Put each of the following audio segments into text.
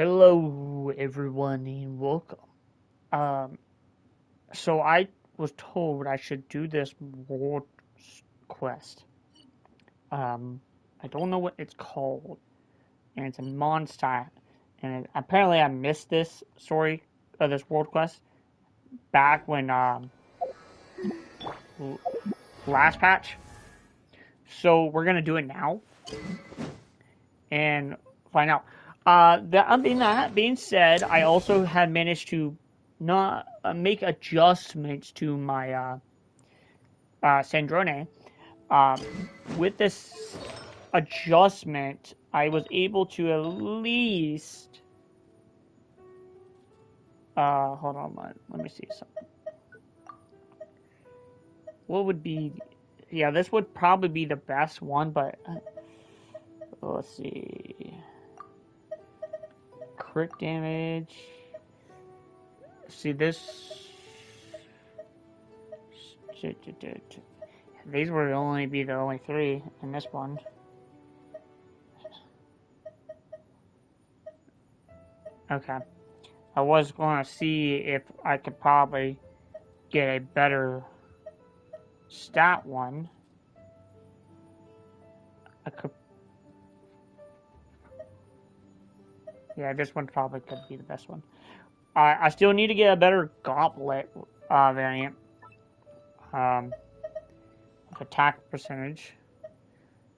Hello, everyone, and welcome. Um, so I was told I should do this world quest. Um, I don't know what it's called, and it's in Mondstadt. And apparently, I missed this story of this world quest back when last patch. So we're gonna do it now and find out. That being said, I also had managed to not make adjustments to my Sandrone. Um, with this adjustment, I was able to at least. Hold on, let me see something. What would be? Yeah, this would probably be the best one, but let's see. Crit damage. See this. These would only be the only three in this one. Okay. I was going to see if I could probably get a better stat one. I could. Yeah, this one probably could be the best one. I still need to get a better goblet variant. Attack percentage,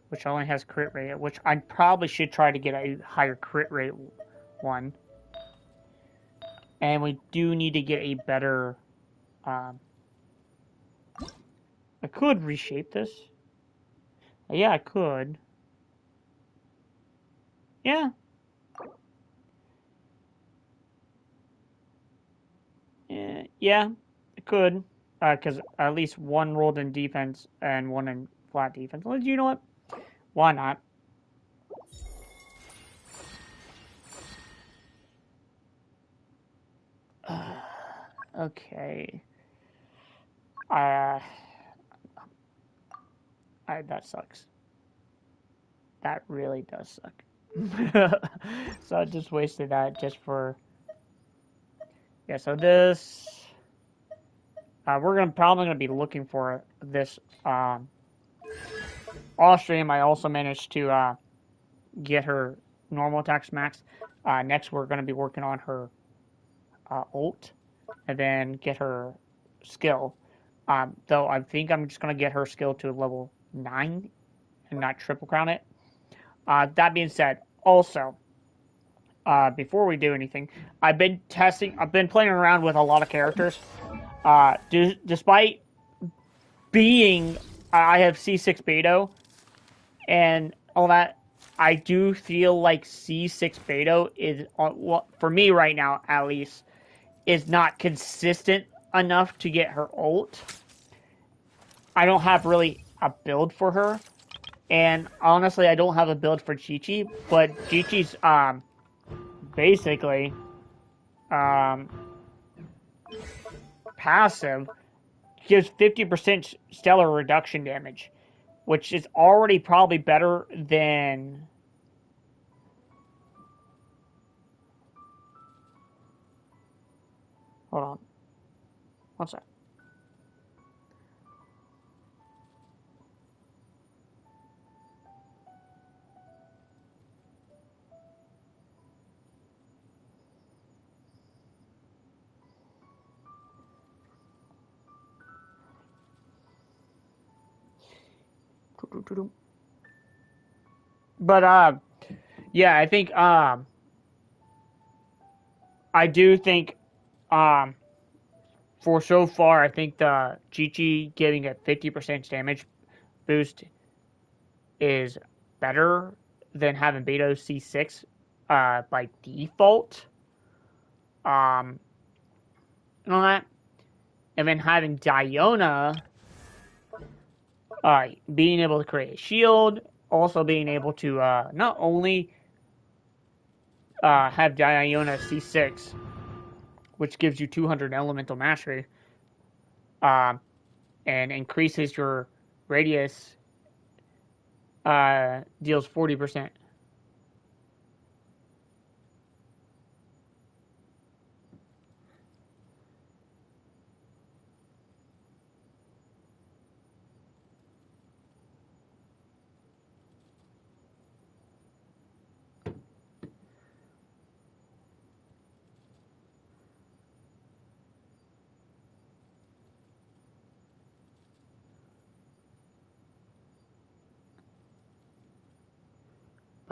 which only has crit rate, which I probably should try to get a higher crit rate one. And we do need to get a better. I could reshape this. Yeah, I could. Yeah. Yeah, I could. Because at least one rolled in defense and one in flat defense. Well, you know what? Why not? Okay. Uh, that sucks. That really does suck. So I just wasted that just for. Yeah, so this. We're probably gonna be looking for this off stream. I also managed to get her normal attacks max. Next, we're gonna be working on her ult, and then get her skill. Though I think I'm just gonna get her skill to level 9 and not triple crown it. That being said, also before we do anything, I've been playing around with a lot of characters. Despite being, I have C6 Beto and all that, I do feel like C6 Beto is, for me right now at least, is not consistent enough to get her ult. I don't have really a build for her. And honestly, I don't have a build for Chi-Chi, but Chi-Chi's basically passive gives 50% stellar reduction damage, which is already probably better than. Hold on. What's that? But yeah, I think I do think for so far, I think the Chi-Chi giving a 50% damage boost is better than having Beto C6 by default. And all that. And then having Diona being able to create a shield, also being able to not only have Diona C6, which gives you 200 elemental mastery, and increases your radius, deals 40%.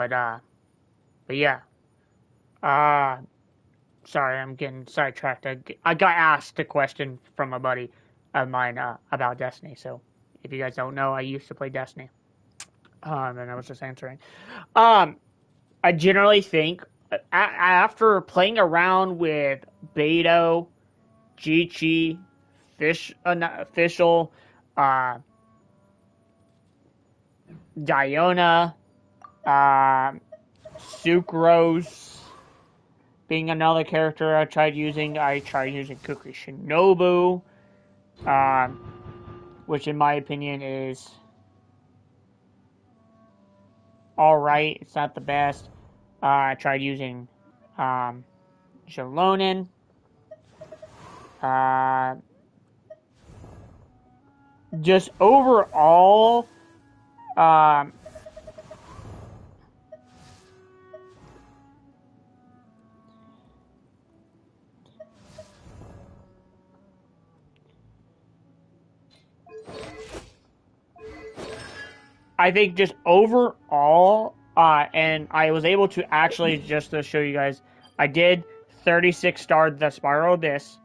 But yeah. Sorry, I'm getting sidetracked. I got asked a question from a buddy of mine about Destiny. So if you guys don't know, I used to play Destiny. And I was just answering. I generally think after playing around with Beto, Chi, Official, uh, Diona, uh, Sucrose being another character I tried using. I tried using Kukri Shinobu, which in my opinion is alright. It's not the best. I tried using Jalonin. Just overall, I think just overall, and I was able to actually, just to show you guys, I did 36 star the Spiral Abyss,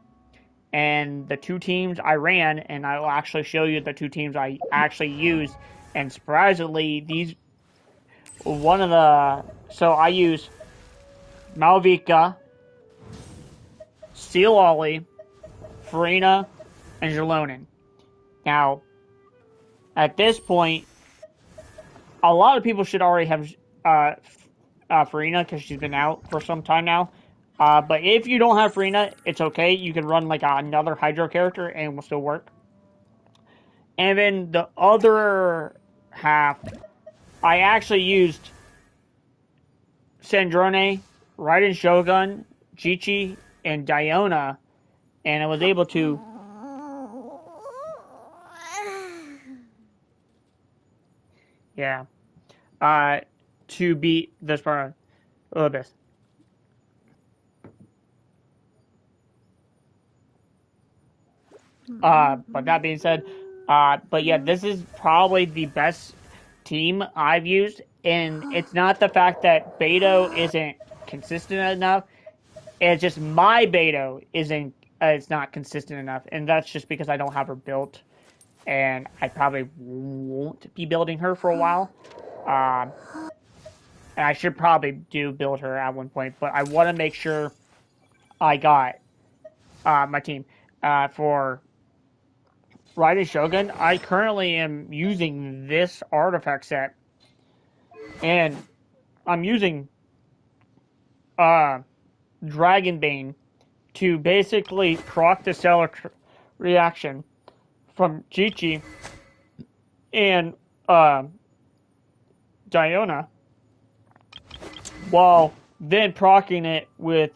and the two teams I ran, and I will actually show you the two teams I actually used, and surprisingly, so I use Malvika, Steel Ollie, Farina, and Jalonin. Now, at this point, a lot of people should already have Farina because she's been out for some time now. But if you don't have Farina, it's okay. You can run like another Hydro character and it will still work. And then the other half, I actually used Sandrone, Raiden Shogun, Chichi, and Diona, and I was able to to beat this part a little bit. But that being said, but yeah, this is probably the best team I've used, and it's not the fact that Beto isn't consistent enough. It's just my Beto isn't. It's not consistent enough, and that's just because I don't have her built, and I probably won't be building her for a while. And I should probably build her at one point, but I want to make sure I got my team for Raiden Shogun. I currently am using this artifact set, and I'm using Dragonbane to basically proc the stellar reaction from Chi and Diona, while then proccing it with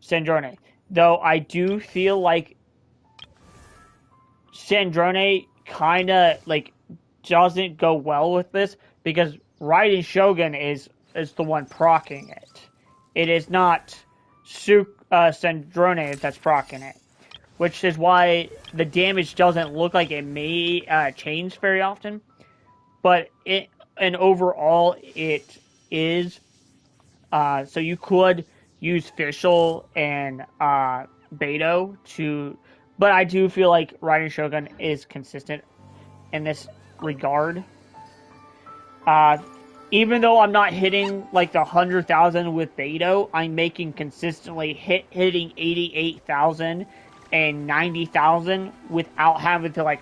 Sandrone. Though I do feel like Sandrone kind of like doesn't go well with this because Raiden Shogun is the one proccing it. It is not Sandrone that's proccing it, which is why the damage doesn't look like it may change very often. But overall it is. So you could use Fischl and Beto to, but I do feel like Raiden Shogun is consistent in this regard. Even though I'm not hitting like the 100,000 with Beto, I'm making consistently hitting 88,000 and 90,000 without having to like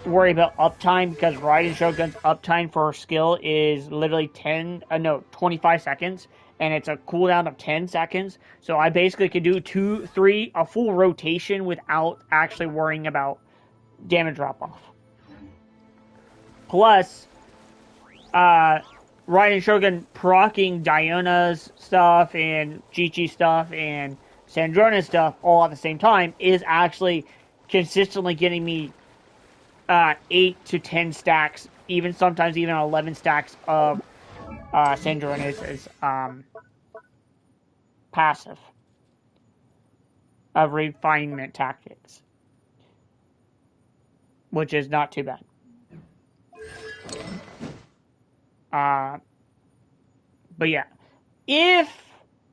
worry about uptime, because Raiden Shogun's uptime for her skill is literally 25 seconds, and it's a cooldown of 10 seconds. So I basically could do 2, 3, a full rotation without actually worrying about damage drop off. Plus, Raiden Shogun proccing Diona's stuff and Chi stuff and Sandrona's stuff all at the same time is actually consistently getting me 8 to 10 stacks, even sometimes even 11 stacks of Sandrona's passive of refinement tactics, which is not too bad. But yeah, if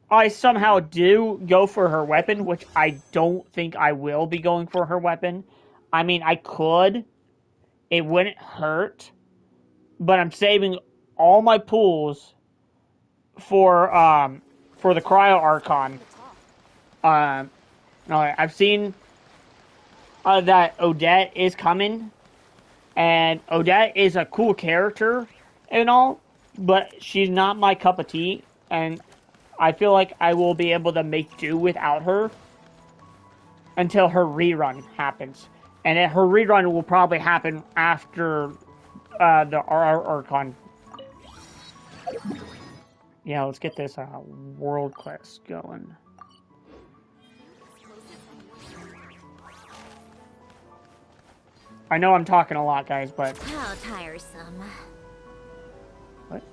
I somehow do go for her weapon, which I don't think I will be going for her weapon. I mean, I could. It wouldn't hurt. But I'm saving all my pools for the Cryo Archon. No, I've seen that Odette is coming, and Odette is a cool character and all, but she's not my cup of tea, and I feel like I will be able to make do without her until her rerun happens. And her rerun will probably happen after the Archon. Yeah, let's get this world quest going. I know I'm talking a lot, guys, but... How tiresome. What?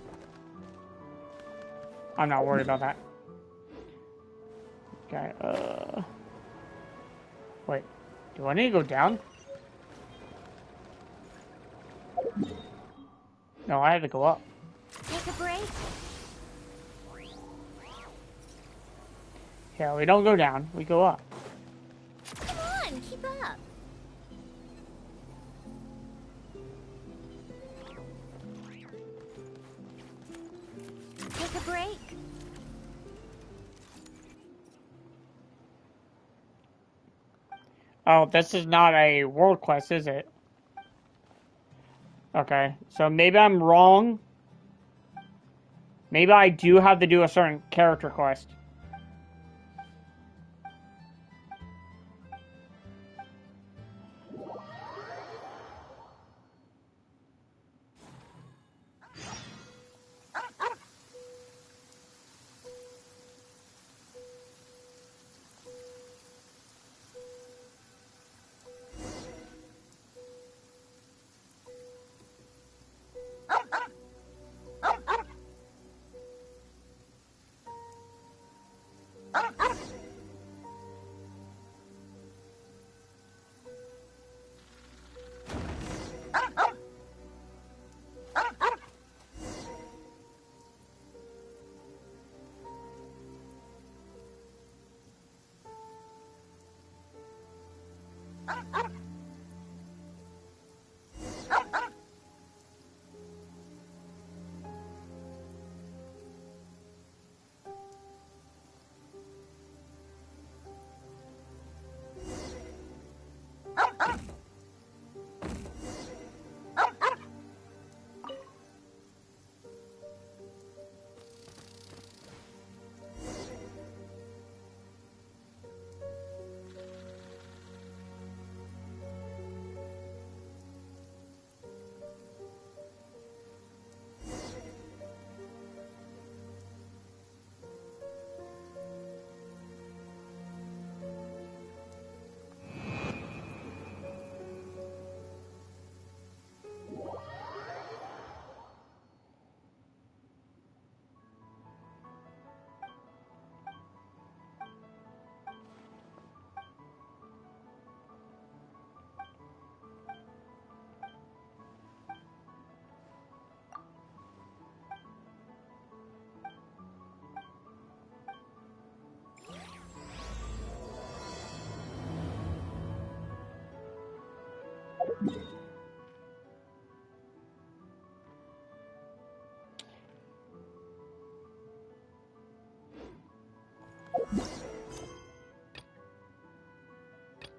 I'm not worried about that. Okay, wait. Do I need to go down? No, I have to go up. Take a break? Yeah, we don't go down. We go up. Come on, keep up. Take a break? Oh, this is not a world quest, is it? Okay, so maybe I'm wrong. Maybe I do have to do a certain character quest.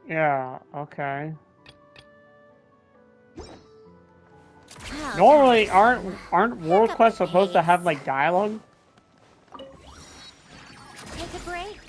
Yeah, okay. Normally, aren't world quests supposed to have, like, dialogue? Take a break?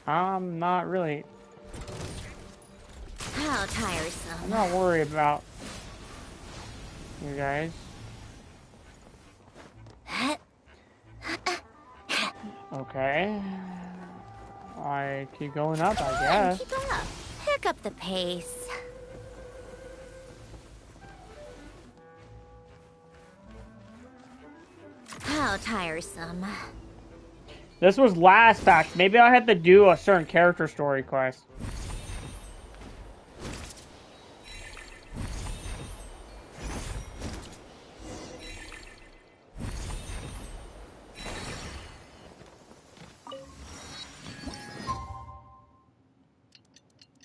I'm not really... How tiresome. I'm not worried about you guys. Okay. I keep going up, I Come on, guess. keep up. Pick up the pace. How tiresome. This was last faction. Maybe I had to do a certain character story quest.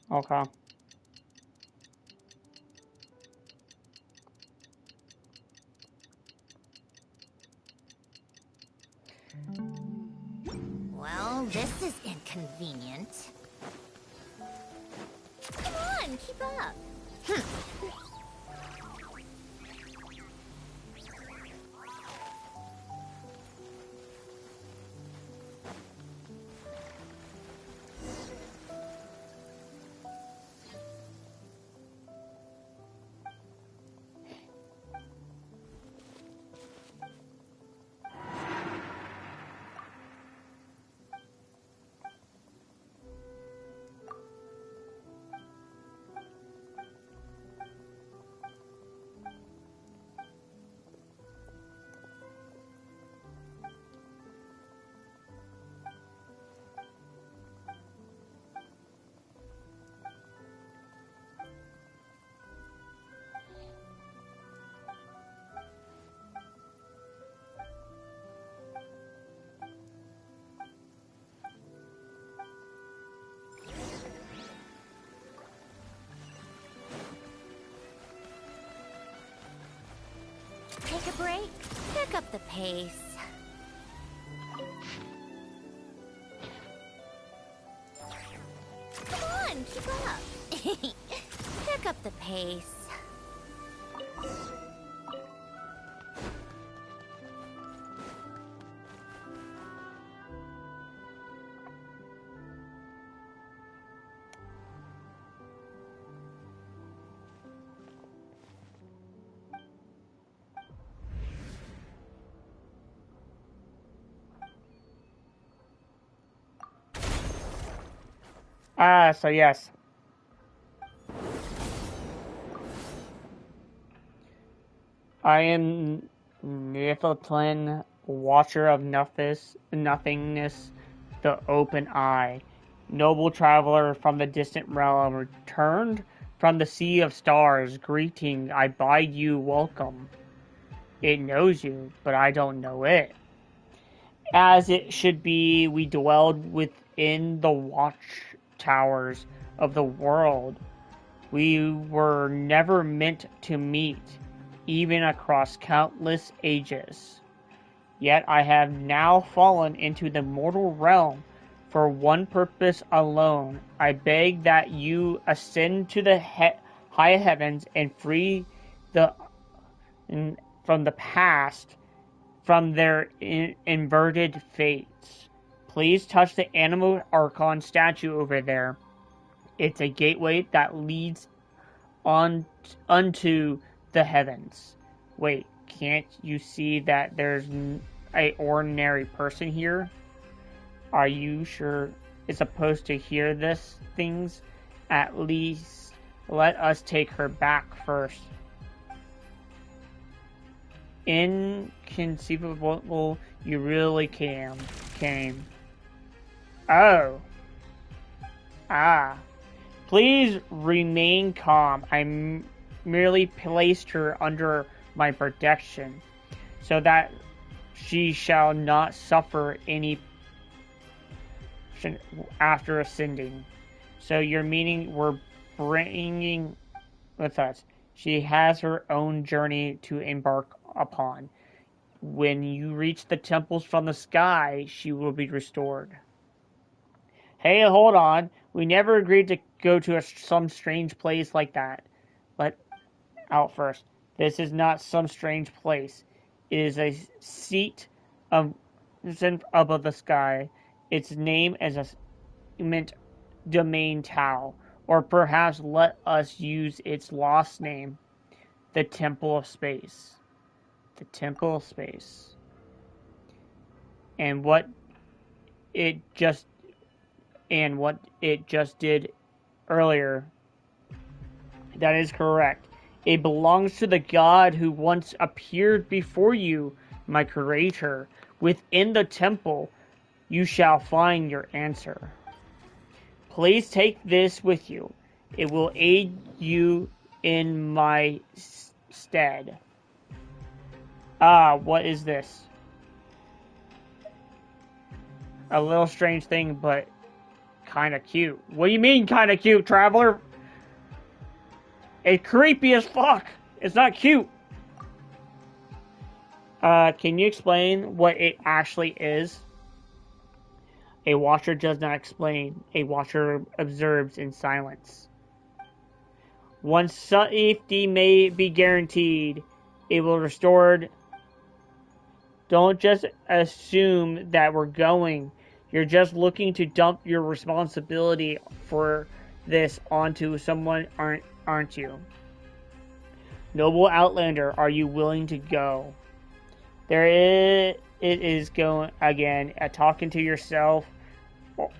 Okay. Well, this is inconvenient. Come on, keep up. Take a break. Pick up the pace. Come on, keep up. Pick up the pace. So yes. I am Niflheim, Watcher of Nothingness, the Open Eye. Noble traveler from the distant realm, returned from the Sea of Stars. Greeting, I bid you welcome. It knows you, but I don't know it. As it should be, we dwelled within the watchtowers of the world. We were never meant to meet, even across countless ages. Yet I have now fallen into the mortal realm for one purpose alone. I beg that you ascend to the high heavens and free the from the past, from their inverted fates. Please touch the animal Archon statue over there. It's a gateway that leads on unto the heavens. Wait, can't you see that there's a ordinary person here? Are you sure it's supposed to hear this things? At least let us take her back first. Inconceivable, you really came. Oh. Ah. Please remain calm. I merely placed her under my protection, so that she shall not suffer any after ascending. So your meaning we're bringing with us. She has her own journey to embark upon. When you reach the temples from the sky, she will be restored. Hey, hold on. We never agreed to go to some strange place like that. Let out first. This is not some strange place. It is a seat of above the sky. Its name is a meant domain Tau, or perhaps let us use its lost name, the Temple of Space. The Temple of Space. And what it just did earlier. That is correct. It belongs to the god who once appeared before you, my creator. Within the temple, you shall find your answer. Please take this with you. It will aid you in my stead. What is this? A little strange thing, but kind of cute. What do you mean kind of cute, traveler? It's creepy as fuck. It's not cute. Can you explain what it actually is? A watcher does not explain. A watcher observes in silence. Once safety may be guaranteed, it will restored. Don't just assume that we're going. You're just looking to dump your responsibility for this onto someone, aren't you? Noble Outlander, are you willing to go? It is going again, talking to yourself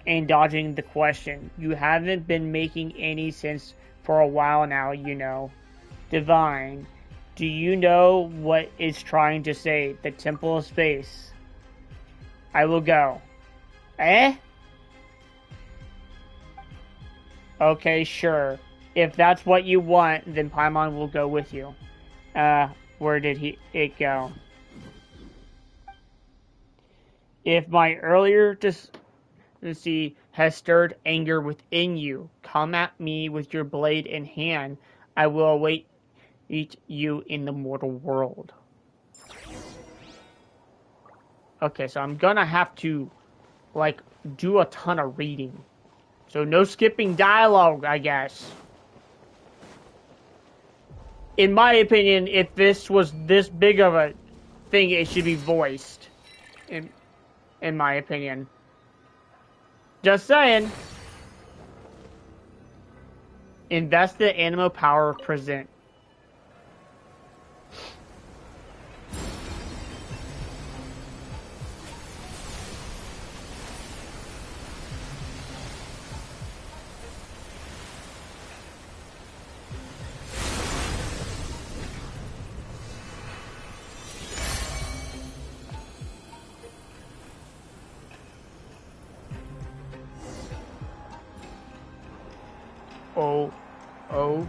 and dodging the question. You haven't been making any sense for a while now, you know. Divine, do you know what it's trying to say? The Temple of Space. I will go. Eh? Okay, sure. If that's what you want, then Paimon will go with you. Where did it go? If my earlier decency has stirred anger within you, come at me with your blade in hand. I will await you in the mortal world. Okay, so I'm gonna have to, like, do a ton of reading. So no skipping dialogue, I guess. In my opinion, if this was this big of a thing, it should be voiced. In my opinion. Just saying. Invest the animal power present. Oh.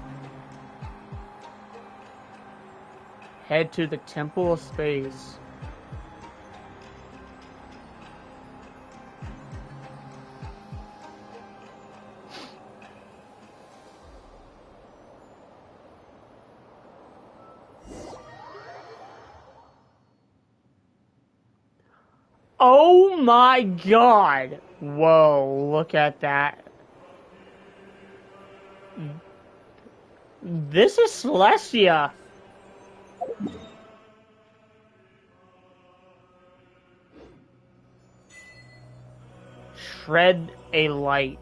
Head to the Temple of Space. Oh my god! Whoa, look at that. This is Celestia. Shred a light.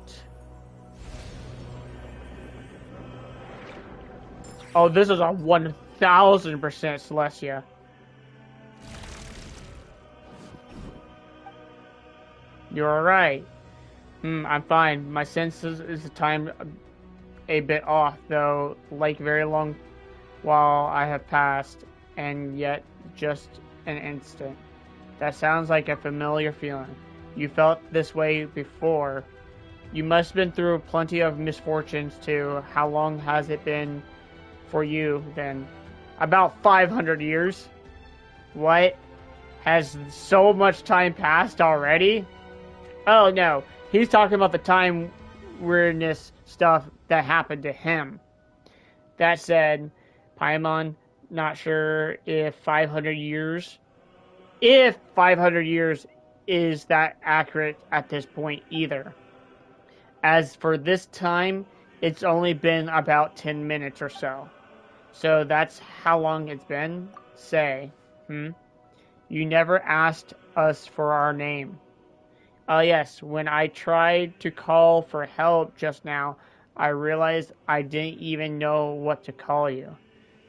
Oh, this is a 1000% Celestia. You're alright. I'm fine. My senses is the time a bit off, though, like very long while I have passed, and yet just an instant. That sounds like a familiar feeling. You felt this way before. You must have been through plenty of misfortunes too. How long has it been for you then? About 500 years. What? Has so much time passed already? Oh no, he's talking about the time weirdness stuff that happened to him. That said, Paimon, not sure if 500 years is that accurate at this point either. As for this time, it's only been about 10 minutes or so. So that's how long it's been? Say, You never asked us for our name. Oh yes, when I tried to call for help just now, I realized I didn't even know what to call you.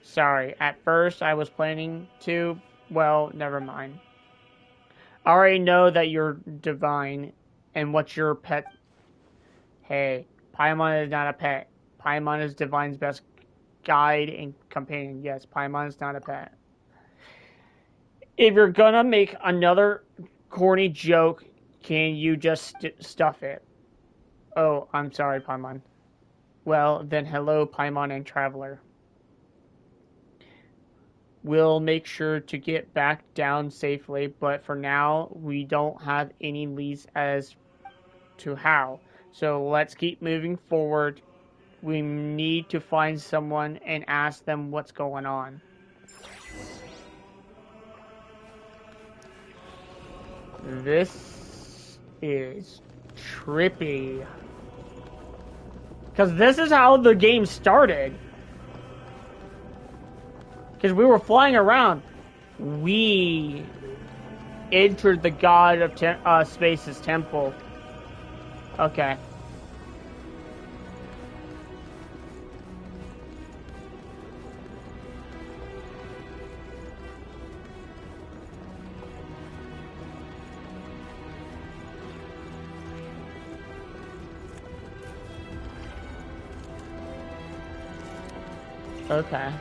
Sorry, at first I was planning to, well, never mind. I already know that you're divine. And what's your pet? Hey, Paimon is not a pet. Paimon is Divine's best guide and companion. Yes, Paimon is not a pet. If you're gonna make another corny joke, can you just stuff it? Oh, I'm sorry, Paimon. Well, then hello, Paimon and Traveler. We'll make sure to get back down safely, but for now, we don't have any leads as to how. So let's keep moving forward. We need to find someone and ask them what's going on. This is trippy. Because this is how the game started. Because we were flying around. We entered the god of space's temple. Okay. Okay.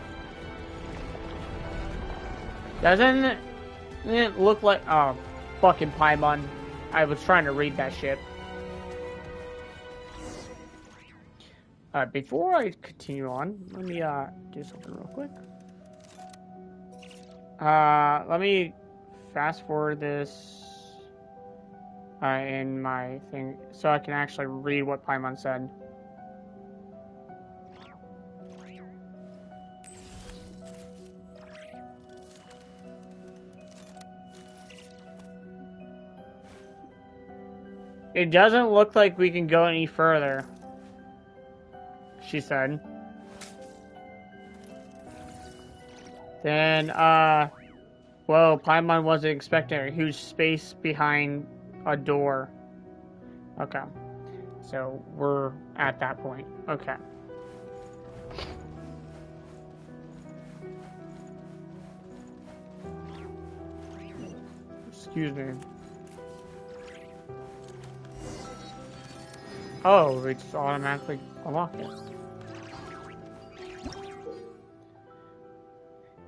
Doesn't it look like... Oh, fucking Paimon. I was trying to read that shit. Alright, before I continue on, let me do something real quick. Let me fast forward this in my thing so I can actually read what Paimon said. It doesn't look like we can go any further, she said. Then, whoa, Paimon wasn't expecting a huge space behind a door. Okay. So, we're at that point. Okay. Excuse me. Oh, we just automatically unlock it.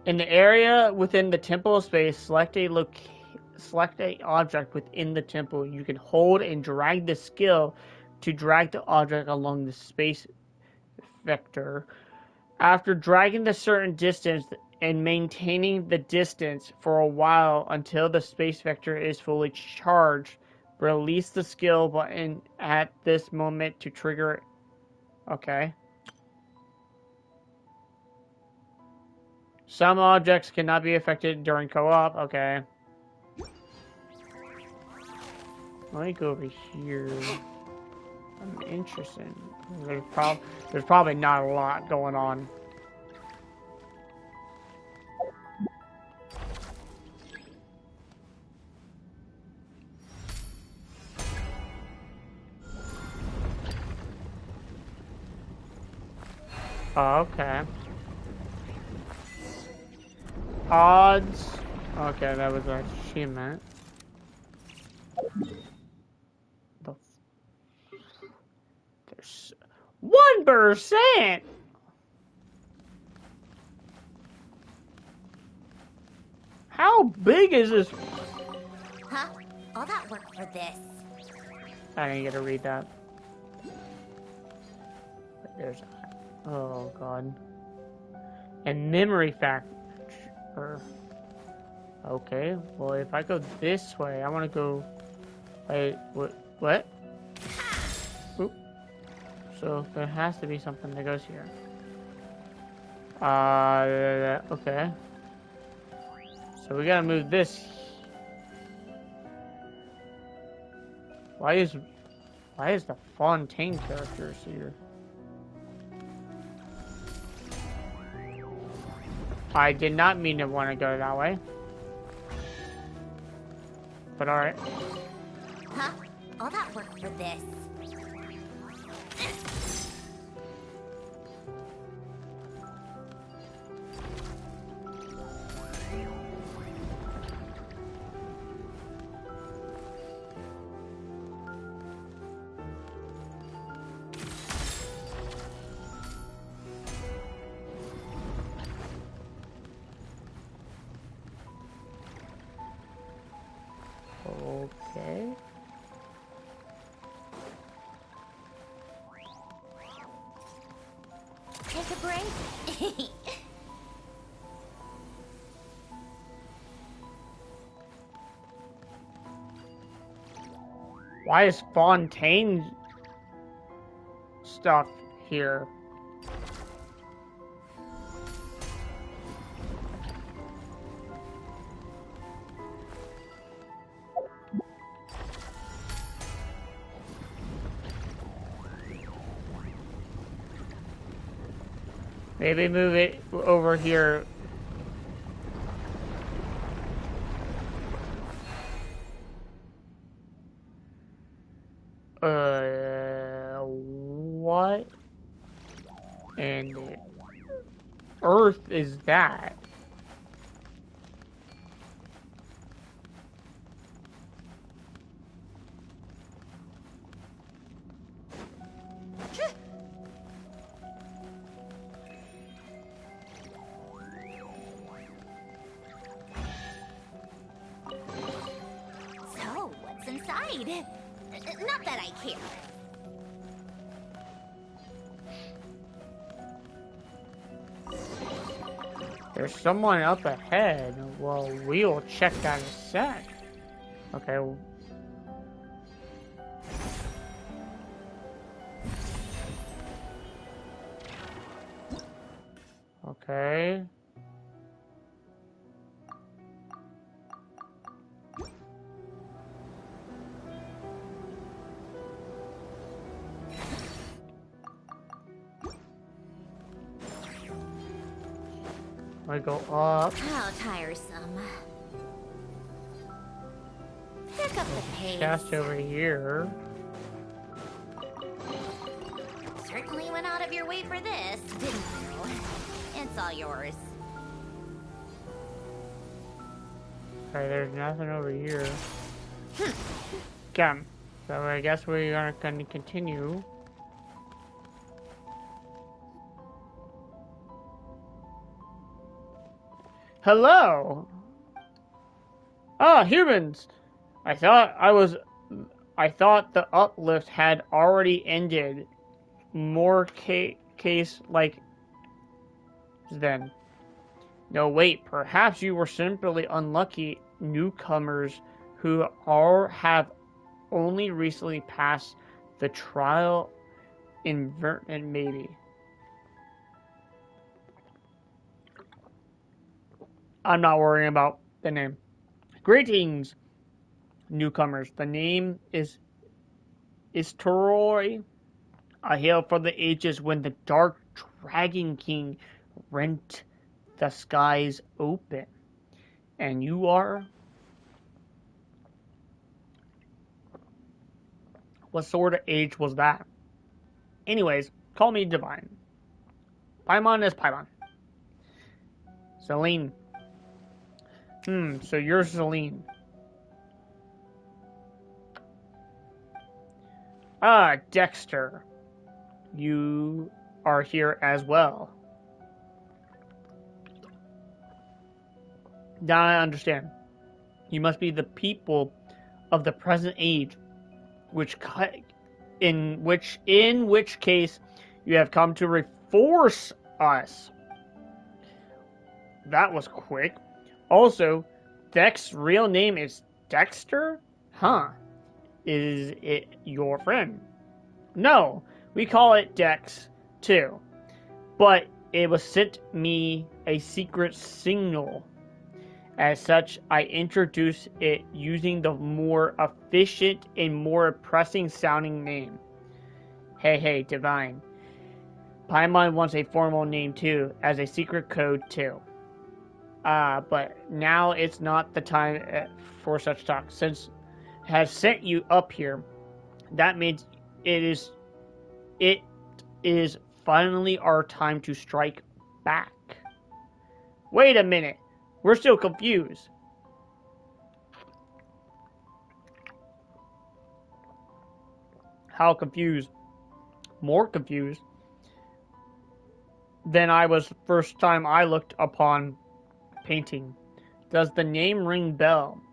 In the area within the temple space, select a object within the temple. You can hold and drag the skill to drag the object along the space vector. After dragging the certain distance and maintaining the distance for a while until the space vector is fully charged, release the skill button at this moment to trigger it. Okay. Some objects cannot be affected during co-op. Okay. Let me go over here. I'm interested. There's probably not a lot going on. Oh, okay. Odds. Okay, that was an achievement. There's 1%. How big is this? Huh? All that work for this. I didn't get to read that. But there's. Oh god. And memory factor. Okay, well if I go this way, I want to go. Wait, what? Oop. So there has to be something that goes here. Okay. So we gotta move this. Why is the Fontaine characters here? I did not mean to want to go that way. But alright. Huh? All that work for this. Okay. Take a break. Why is Fontaine stuff here? Maybe move it over here. What in the earth is that? So, what's inside? Not that I care. There's someone up ahead. Well, we'll check that in a sec. Okay. Okay. I go up. How tiresome. Pick up the pace. Chest over here. Certainly went out of your way for this, didn't you? It's all yours. Okay, there's nothing over here. Come. So I guess we're gonna continue. Hello! Ah, humans! I thought the uplift had already ended. More case like then. No, wait, perhaps you were simply unlucky newcomers who have only recently passed the trial invertment, maybe. I'm not worrying about the name. Greetings, newcomers. The name is Troy. I hail from the ages when the Dark Dragon King rent the skies open. And you are? What sort of age was that? Anyways, call me Divine. Paimon is Paimon. Celine. So you're Celine. Ah, Dexter. You are here as well. Now I understand. You must be the people of the present age, in which case you have come to reinforce us. That was quick. Also, Dex's real name is Dexter? Huh. Is it your friend? No, we call it Dex, too. But it was sent me a secret signal. As such, I introduced it using the more efficient and more pressing sounding name. Hey, Divine. Paimon wants a formal name too, as a secret code too. But now it's not the time for such talk. Since it has sent you up here, that means it is finally our time to strike back. Wait a minute. We're still confused. How confused? More confused than I was the first time I looked upon painting. Does the name ring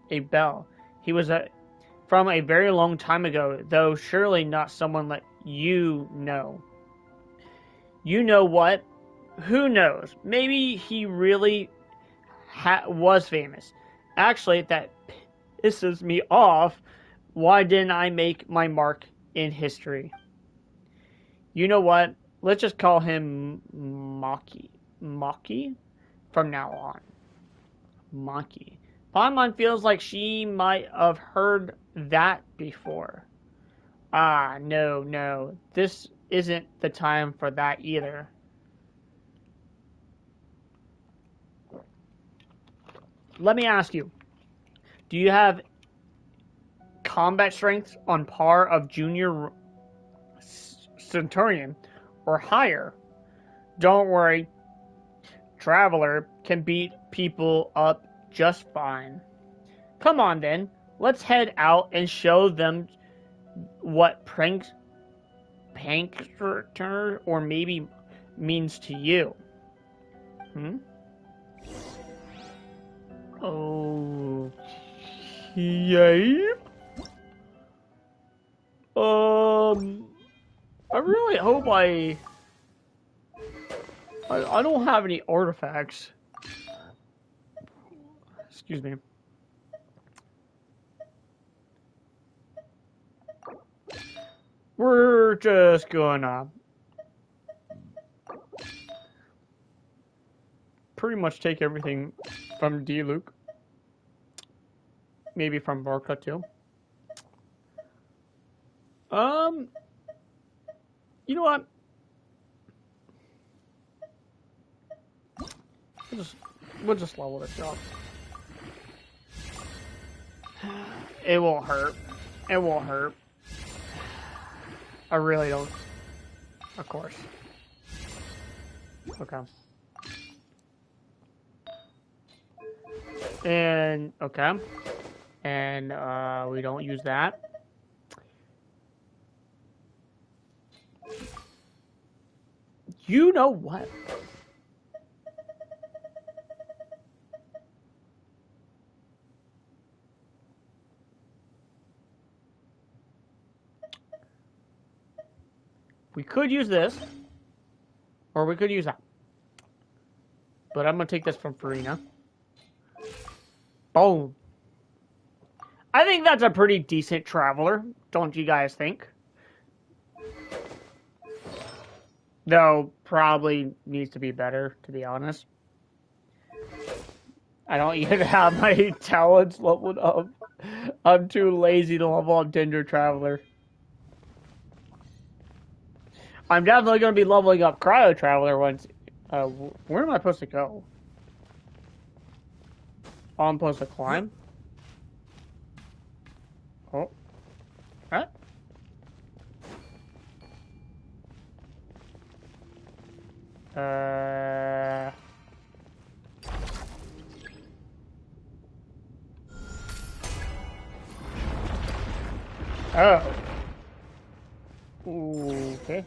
a bell? He was from a very long time ago, though surely not someone like you know. You know what? Who knows? Maybe he really was famous. Actually, that pisses me off. Why didn't I make my mark in history? You know what? Let's just call him Maki. Maki? From now on. Maki. Paimon feels like she might have heard that before. Ah, no. This isn't the time for that either. Let me ask you. Do you have combat strength on par of Junior Centurion or higher? Don't worry. Traveler can beat people up just fine. Come on then. Let's head out and show them what prankster or maybe means to you. Okay. I really hope I don't have any artifacts. Excuse me. We're just gonna pretty much take everything from D-Luke. Maybe from Barca too. You know what? We'll just level this up. It won't hurt. It won't hurt. I really don't. Of course. Okay. And okay. And we don't use that. You know what? We could use this, or we could use that. But I'm gonna take this from Farina. Boom. I think that's a pretty decent traveler, don't you guys think? Though, probably needs to be better, to be honest. I don't even have my talents leveled up. I'm too lazy to level up Tinder Traveler. I'm definitely going to be leveling up Cryo Traveler once. Where am I supposed to go? Oh, I'm supposed to climb? Oh. What? Oh. Okay.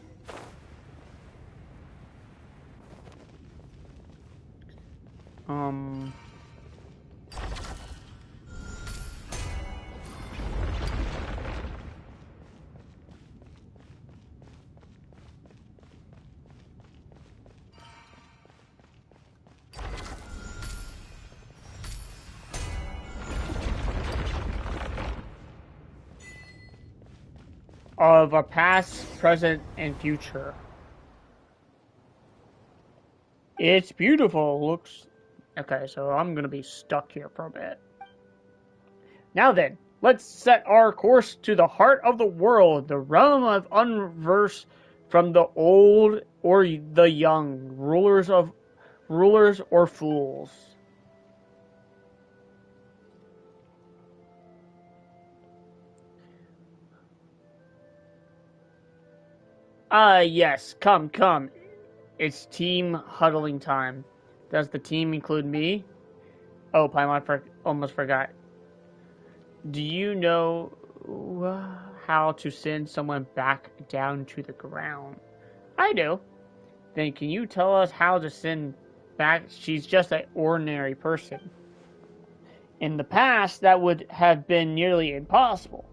Of a past, present, and future. It's beautiful. Looks. Okay, so I'm gonna be stuck here for a bit. Now then, let's set our course to the heart of the world, the realm of unverse, from the old or the young, rulers or fools. Yes, come. It's team huddling time. Does the team include me? Oh, Paimon, almost forgot. Do you know how to send someone back down to the ground? I do. Then can you tell us how to send back? She's just an ordinary person. In the past, that would have been nearly impossible.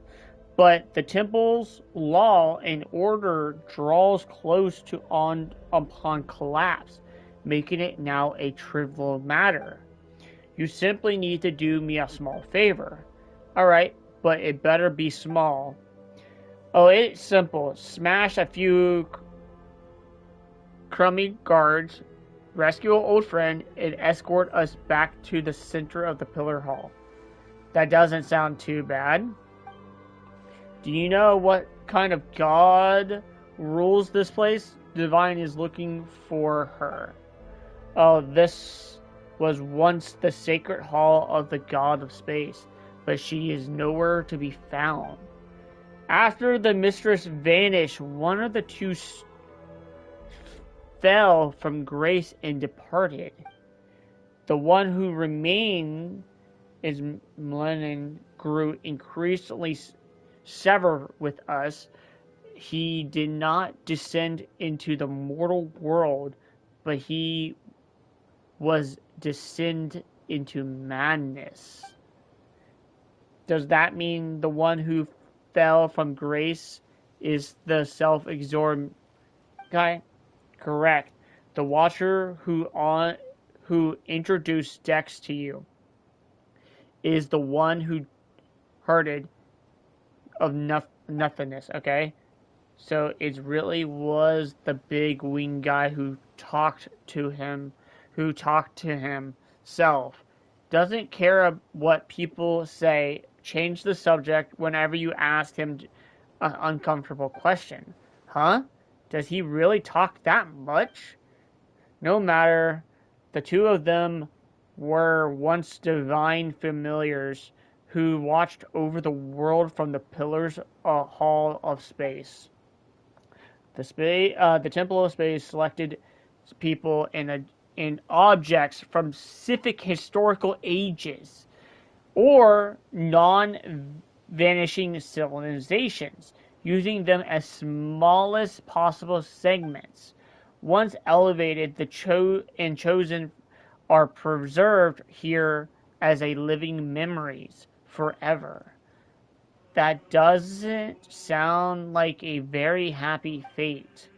But the temple's law and order draws close to on upon collapse, making it now a trivial matter. You simply need to do me a small favor. Alright, but it better be small. Oh, it's simple. Smash a few crummy guards, rescue an old friend, and escort us back to the center of the Pillar Hall. That doesn't sound too bad. Do you know what kind of god rules this place? Divine is looking for her. Oh, this was once the sacred hall of the god of space, but she is nowhere to be found. After the mistress vanished, one of the two fell from grace and departed. The one who remained is Melenin grew increasingly severed with us. He did not descend into the mortal world, but he was descend into madness. Does that mean the one who fell from grace is the self-absorbed guy? Correct. The watcher who introduced Dex to you is the one who heard of nothingness, okay? So it really was the big wing guy who talked to himself. Doesn't care what people say. Change the subject whenever you ask him an uncomfortable question. Huh? Does he really talk that much? No matter. The two of them were once divine familiars who watched over the world from the pillars hall of space. The Temple of Space selected people and objects from specific historical ages or non-vanishing civilizations, using them as smallest possible segments. Once elevated, the chosen are preserved here as a living memories forever. That doesn't sound like a very happy fate.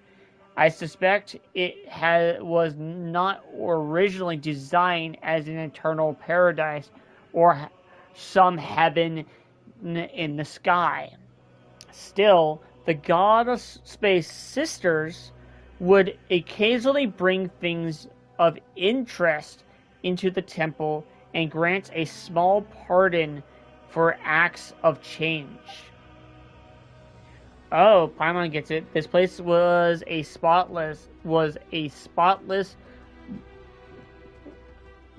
I suspect it was not originally designed as an eternal paradise or some heaven in the sky. Still, the god of space sisters would occasionally bring things of interest into the temple and grant a small pardon for acts of change. Oh, Paimon gets it. This place was a spotless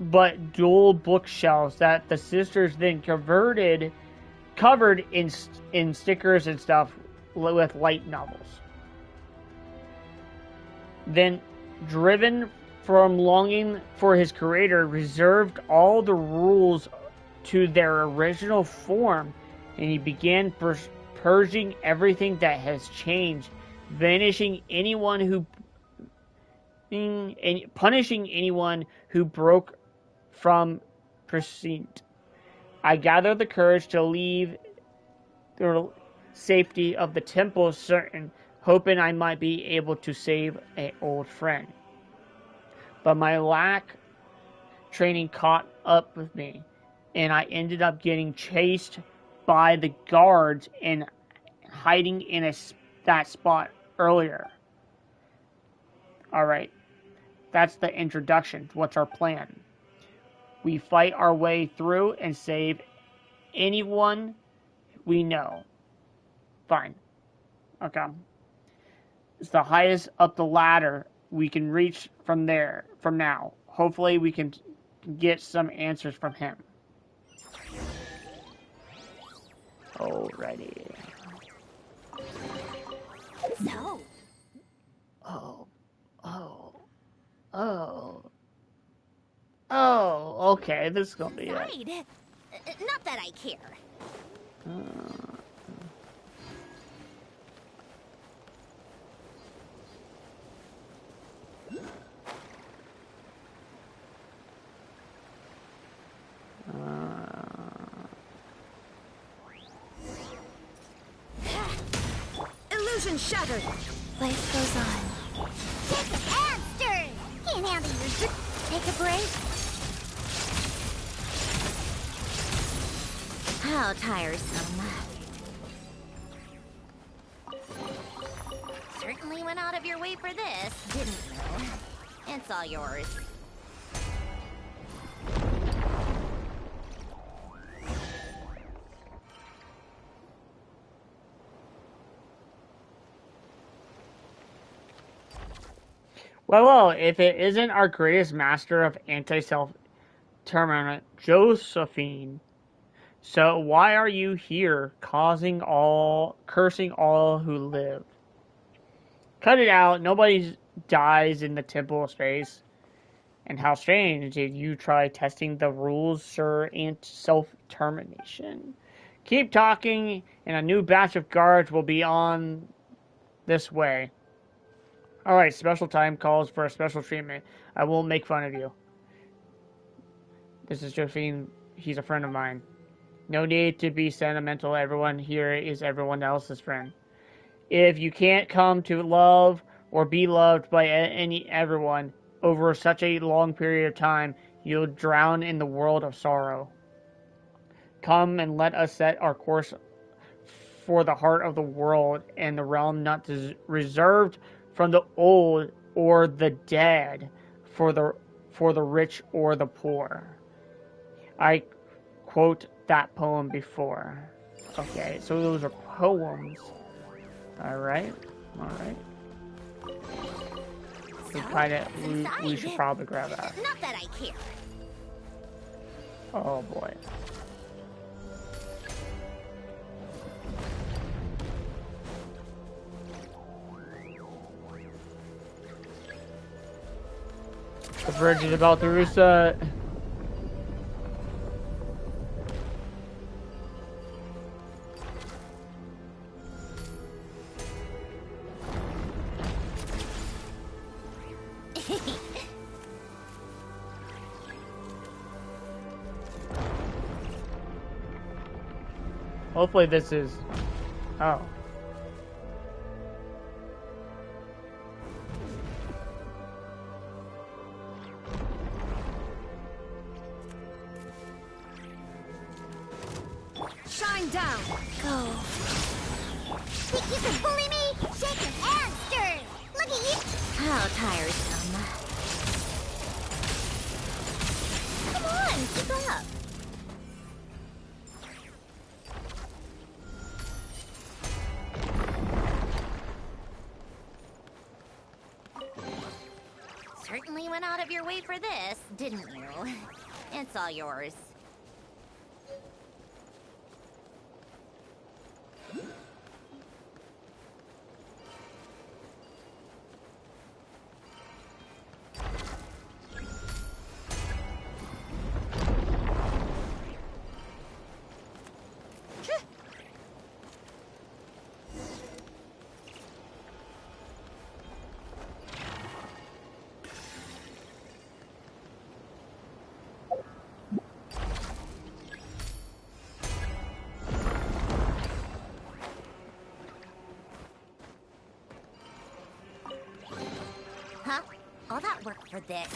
but dual bookshelves that the sisters then covered in stickers and stuff with light novels. Then, driven from longing for his creator, reserved all the rules to their original form, and he began purging everything that has changed, punishing anyone who broke from precedent. I gathered the courage to leave the safety of the temple certain, hoping I might be able to save an old friend. But my lack training caught up with me, and I ended up getting chased by the guards and hiding in that spot earlier. Alright, that's the introduction. What's our plan? We fight our way through and save anyone we know. Fine. Okay. It's the highest up the ladder we can reach from now. Hopefully we can get some answers from him. Alrighty. So. Oh, okay, this is gonna be it. Right. Not that I care. Illusion shattered. Life goes on. Kick and stir! Can't handle your Take a break. How tiresome. Certainly went out of your way for this, didn't you? It's all yours. Well, if it isn't our greatest master of anti-self-terminant, Josephine. So why are you here, cursing all who live? Cut it out. Nobody dies in the Temple of Space. And how strange, did you try testing the rules, sir, and self-termination? Keep talking, and a new batch of guards will be on this way. Alright, special time calls for a special treatment. I won't make fun of you. This is Josephine. He's a friend of mine. No need to be sentimental. Everyone here is everyone else's friend. If you can't come to love or be loved by everyone over such a long period of time, you'll drown in the world of sorrow. Come and let us set our course for the heart of the world and the realm not reserved from the old or the dead, for the rich or the poor. I quote that poem before. Okay, so those are poems. Alright. We should probably grab that. Not that I care. Oh boy. The bridge is about to reset. Hopefully this is... Oh. Shine down. Go. Think you can bully me? Shaken and stirred. Look at you. How tiresome. Come on, keep up. Certainly went out of your way for this, didn't you? It's all yours. Huh? All that work for this.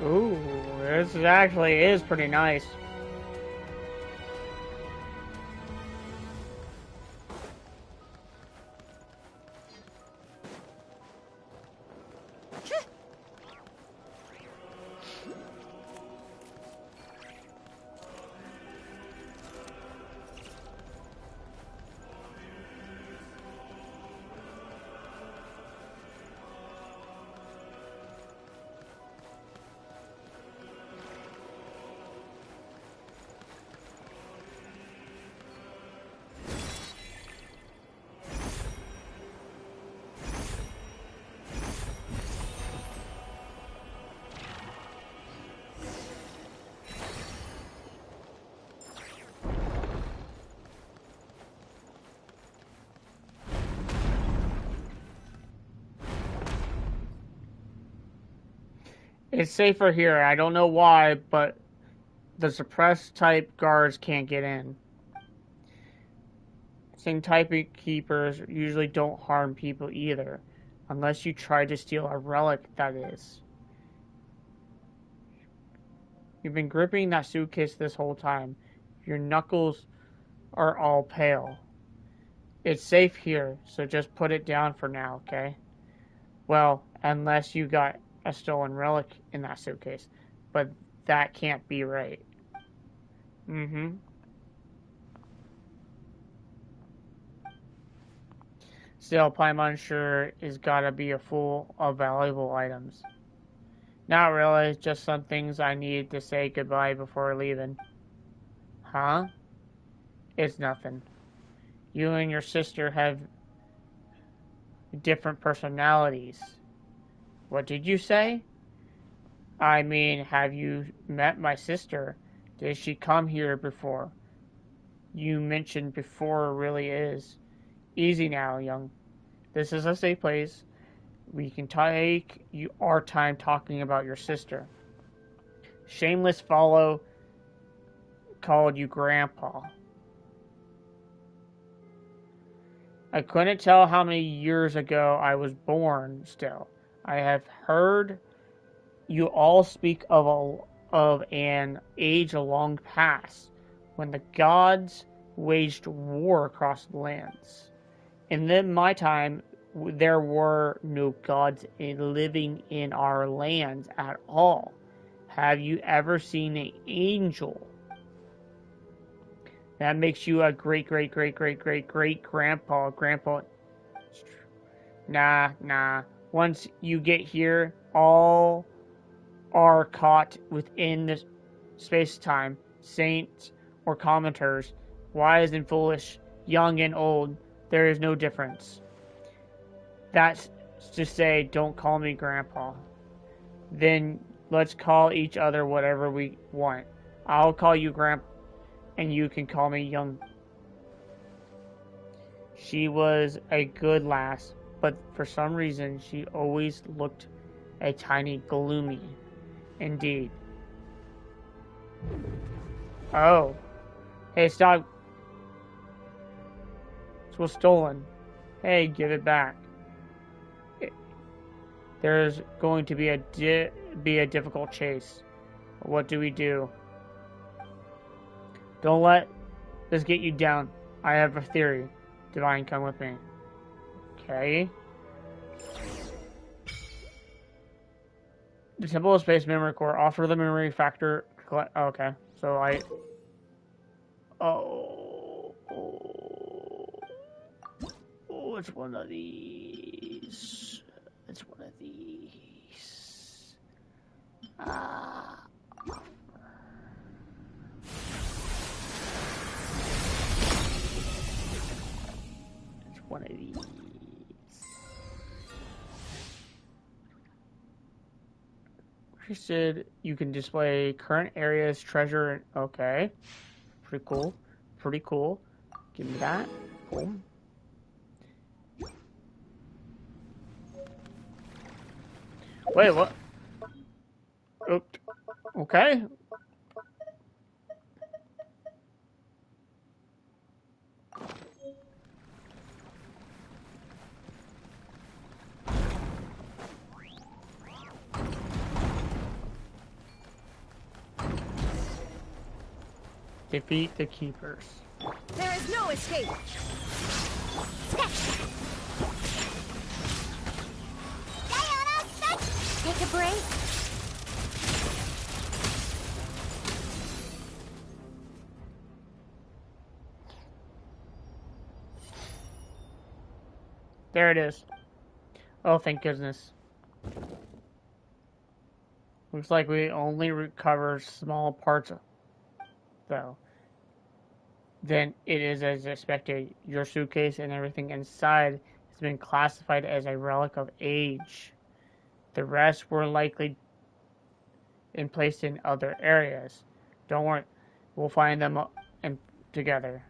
Ooh, this actually is pretty nice. It's safer here. I don't know why, but the suppressed type guards can't get in. Same type keepers usually don't harm people either. Unless you try to steal a relic, that is. You've been gripping that suitcase this whole time. Your knuckles are all pale. It's safe here, so just put it down for now, okay? Well, unless you got a stolen relic in that suitcase. But that can't be right. Mm-hmm. Still, Paimon sure is gotta be full of valuable items. Not really, just some things I need to say goodbye before leaving. Huh? It's nothing. You and your sister have different personalities. What did you say? I mean, have you met my sister? Did she come here before? You mentioned before really is. Easy now, young. This is a safe place. We can take our time talking about your sister. Shameless follow called you Grandpa. I couldn't tell how many years ago I was born still. I have heard you all speak of an age long past when the gods waged war across the lands. In my time, there were no gods living in our lands at all. Have you ever seen an angel? That makes you a great grandpa. Nah. Once you get here, all are caught within the space-time, saints or commenters, wise and foolish, young and old, there is no difference. That's to say, don't call me Grandpa. Then let's call each other whatever we want. I'll call you Grandpa, and you can call me Young. She was a good lass, but for some reason she always looked a tiny gloomy. Indeed. Oh. Hey, stop. This was stolen. Hey, give it back. There's going to be a difficult chase. What do we do? Don't let this get you down. I have a theory. Divine, come with me. Okay. The Temple of Space Memory Core. Offer the memory factor. Okay. So I... Oh, it's one of these. It's one of these. It's one of these. Said you can display current areas, treasure. Okay. Pretty cool. Give me that. Boom. Wait, what? Oops. Okay. Defeat the keepers. There is no escape. Take a break. There it is. Oh, thank goodness. Looks like we only recover small parts, though. Then it is as expected. Your suitcase and everything inside has been classified as a relic of age. The rest were likely placed in other areas. Don't worry, we'll find them together.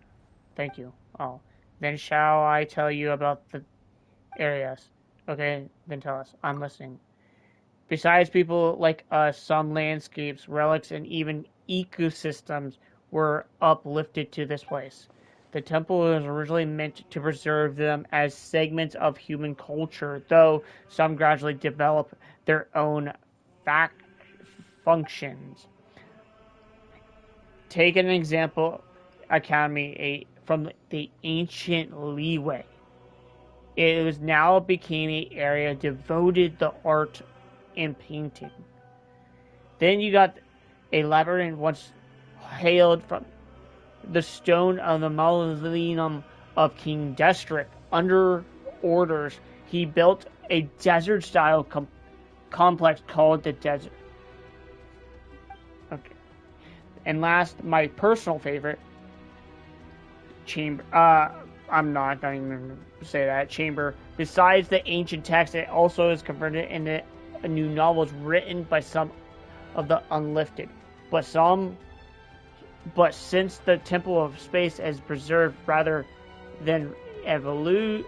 Thank you. Oh, then shall I tell you about the areas? Okay, then tell us. I'm listening. Besides people like us, some landscapes, relics, and even ecosystems were uplifted to this place. The temple was originally meant to preserve them as segments of human culture, though some gradually developed their own fact functions. Take an example, Academy from the ancient Leeway. It was now became an area devoted to art and painting. Then you got a labyrinth once hailed from the stone of the mausoleum of King Destrick. Under orders, he built a desert-style complex called the Desert. Okay. And last, my personal favorite, chamber. I'm not going to even say that. Chamber. Besides the ancient text, it also is converted into new novels written by some of the unlifted. But since the Temple of Space is preserved rather than evolution,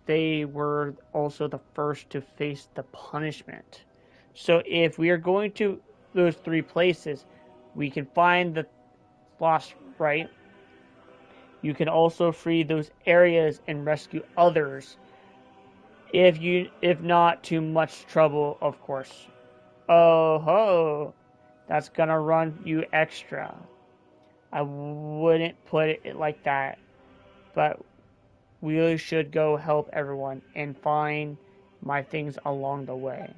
they were also the first to face the punishment. So if we are going to those three places, we can find the lost right. You can also free those areas and rescue others. If not too much trouble, of course. Oh ho, that's gonna run you extra. I wouldn't put it like that, but we really should go help everyone and find my things along the way.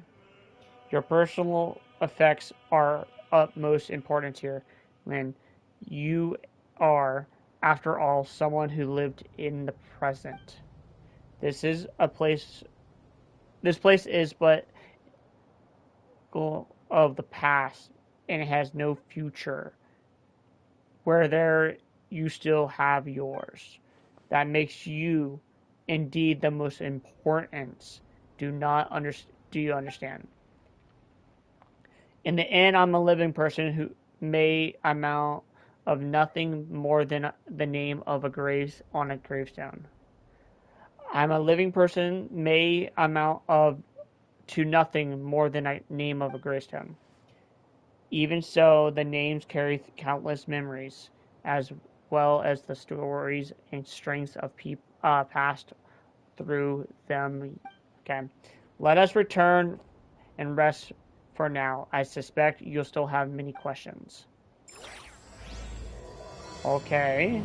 Your personal effects are utmost importance here, when you are, after all, someone who lived in the present. This place is but of the past, and it has no future. Where there you still have yours. That makes you indeed the most important. Do you understand? In the end, I'm a living person who may amount of nothing more than the name of a grave on a gravestone. I'm a living person may amount to nothing more than a name of a gravestone. Even so, the names carry countless memories, as well as the stories and strengths of people passed through them. Okay, let us return and rest for now. I suspect you'll still have many questions. Okay.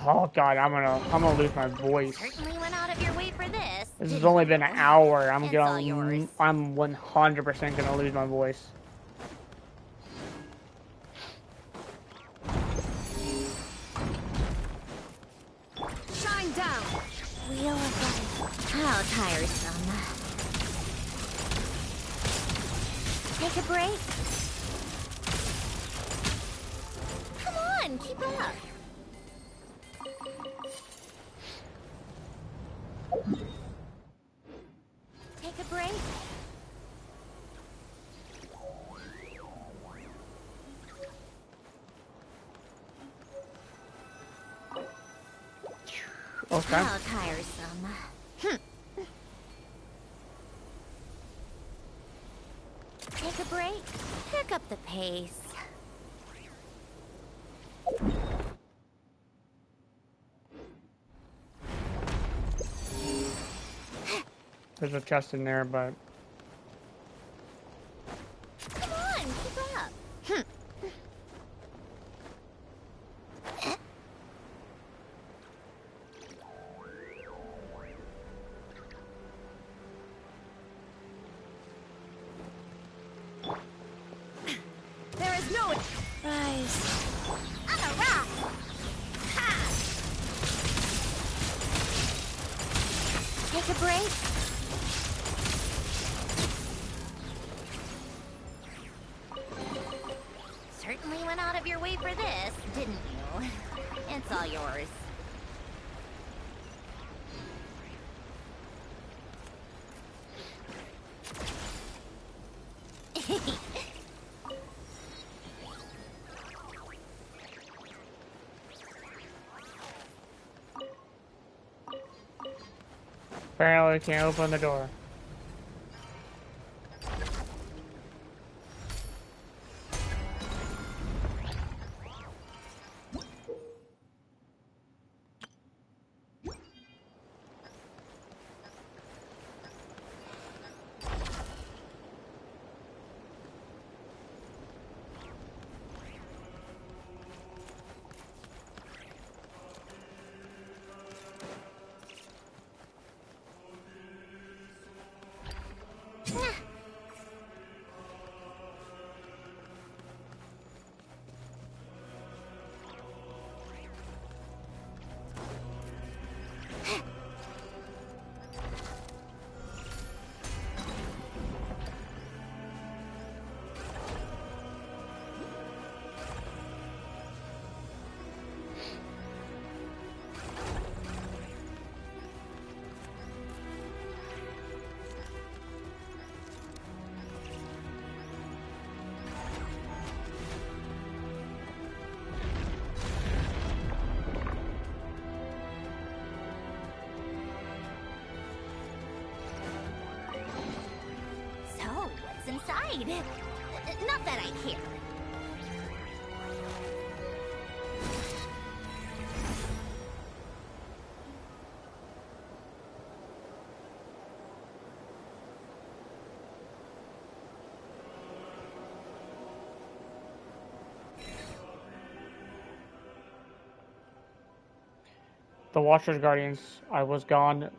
Oh god, I'm gonna lose my voice. Certainly went out of your way for this. This has only been an hour. I'm 100% gonna lose my voice. Shine down. Wheel of life. How tiresome. Take a break. Come on, keep up. Take a break. Okay. How tiresome. Take a break. Pick up the pace. There's a chest in there, but Come on, keep up. There is no Rise. on a rock. Ha! Take a break. Certainly went out of your way for this, didn't you? It's all yours. Apparently, can't open the door. So, what's inside? Not that I care. The Watcher's Guardians. I was gone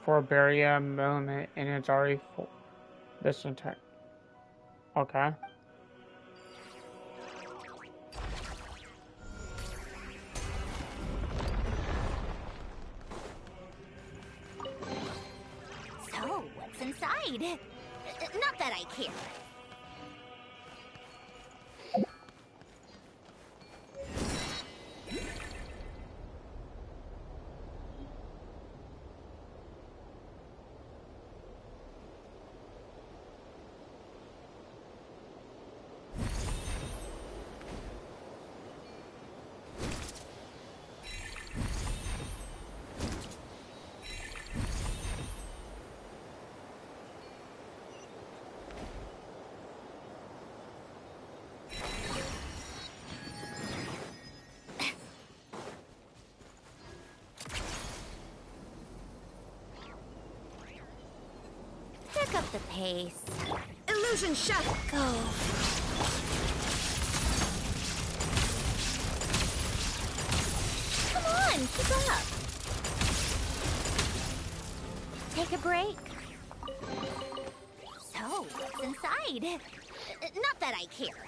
for a barrier moment, and it's already full. This entire. Okay. So, what's inside? Not that I care. Pick up the pace. Illusion shut. Go. Come on, keep up. Take a break. So, what's inside? Not that I care.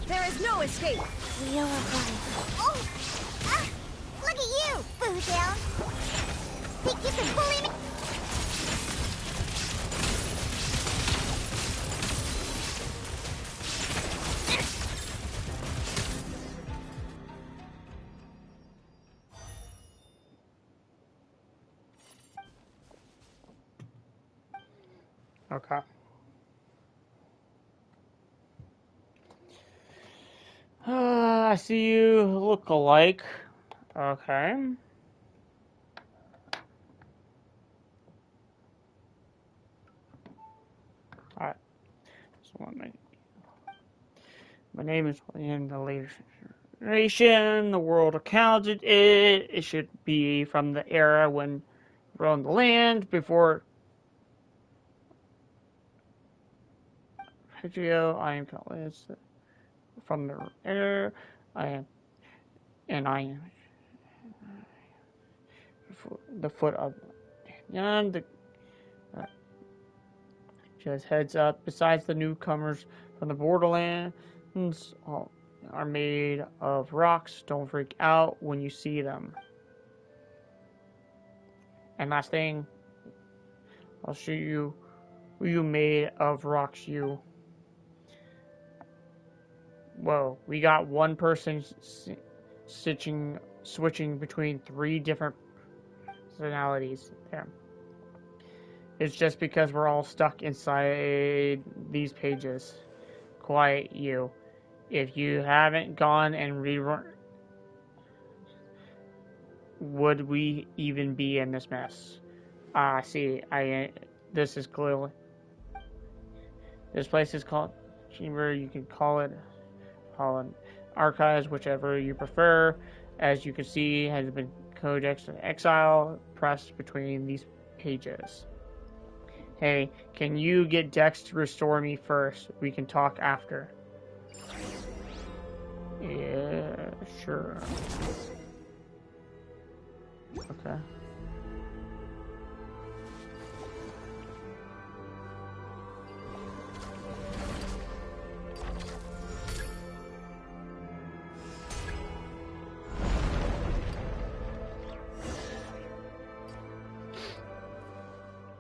There is no escape. We are alive. Oh! Ah! Look at you, Boo Down. Think you can bully me? Okay. I see you look alike. Okay. Alright. So my name is in the latest generation. The world accounted it. It should be from the era when we roamed the land before Hideo. I am countless from the era. I am, and I am the foot of Yan. The just heads up. Besides, the newcomers from the borderlands are made of rocks. Don't freak out when you see them. And last thing, I'll show you who you made of rocks. You. Whoa, we got one person switching between 3 different personalities there. It's just because we're all stuck inside these pages. Quiet you. If you haven't gone and rerun, would we even be in this mess? See, this is clearly, this place is called chamber. You can call it archives, whichever you prefer. As you can see, has been codex of exile pressed between these pages. Hey, can you get Dex to restore me first? We can talk after. Yeah, sure. Okay.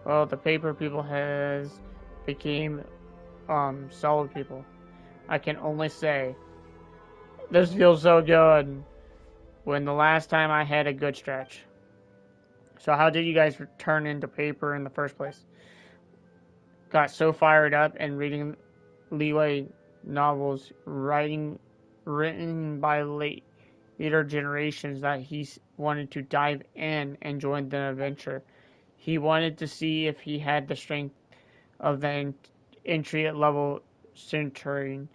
Well, the paper people has became solid people. I can only say this feels so good. When the last time I had a good stretch. So how did you guys turn into paper in the first place? Got so fired up and reading leeway novels written by later generations that he wanted to dive in and join the adventure. He wanted to see if he had the strength of the entry level centurion.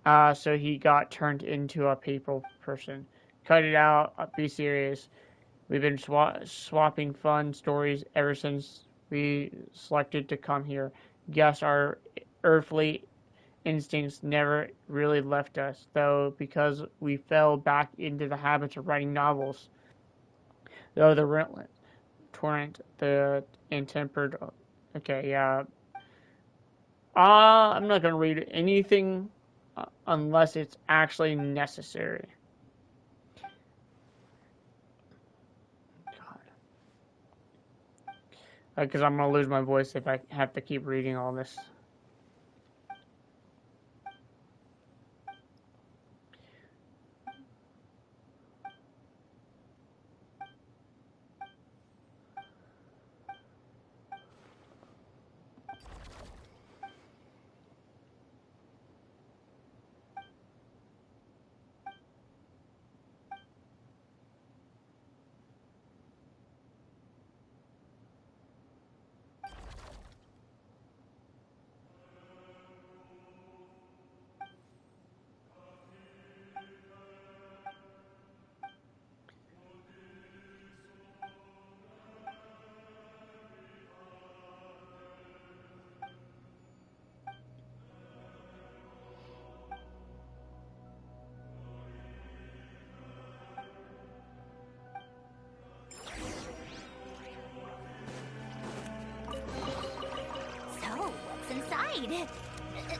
So he got turned into a paper person. Cut it out. Be serious. We've been swapping fun stories ever since we selected to come here. Guess our earthly instincts never really left us, though, because we fell back into the habits of writing novels. Though the relentless torrent, the intempered. Okay, yeah. I'm not gonna read anything unless it's actually necessary. Because I'm gonna lose my voice if I have to keep reading all this.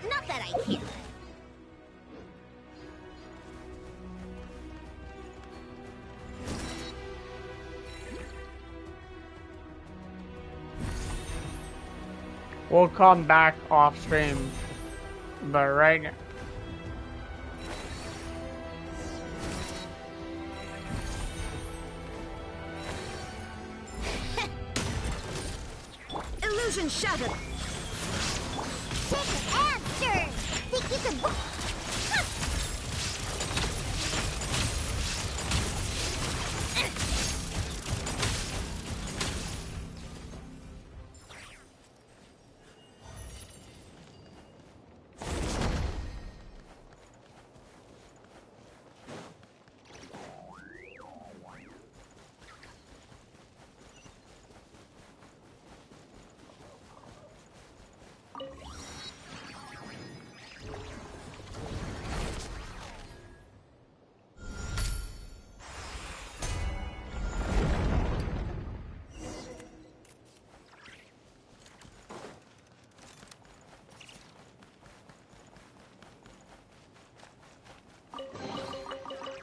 Not that I can't. We'll come back off stream, but right now. Illusion shattered. Shake and stir. Think you can.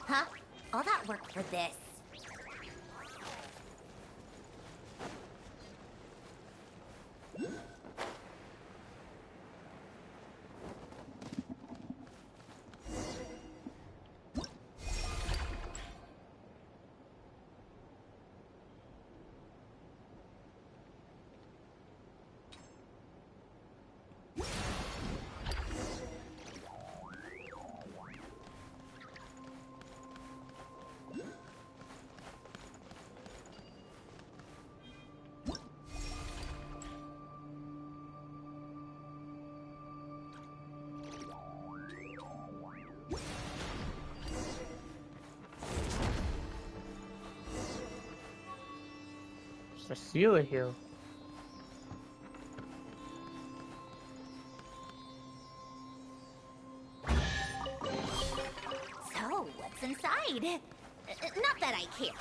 Huh? All that work for this. to seal it here. So, what's inside? Not that I care.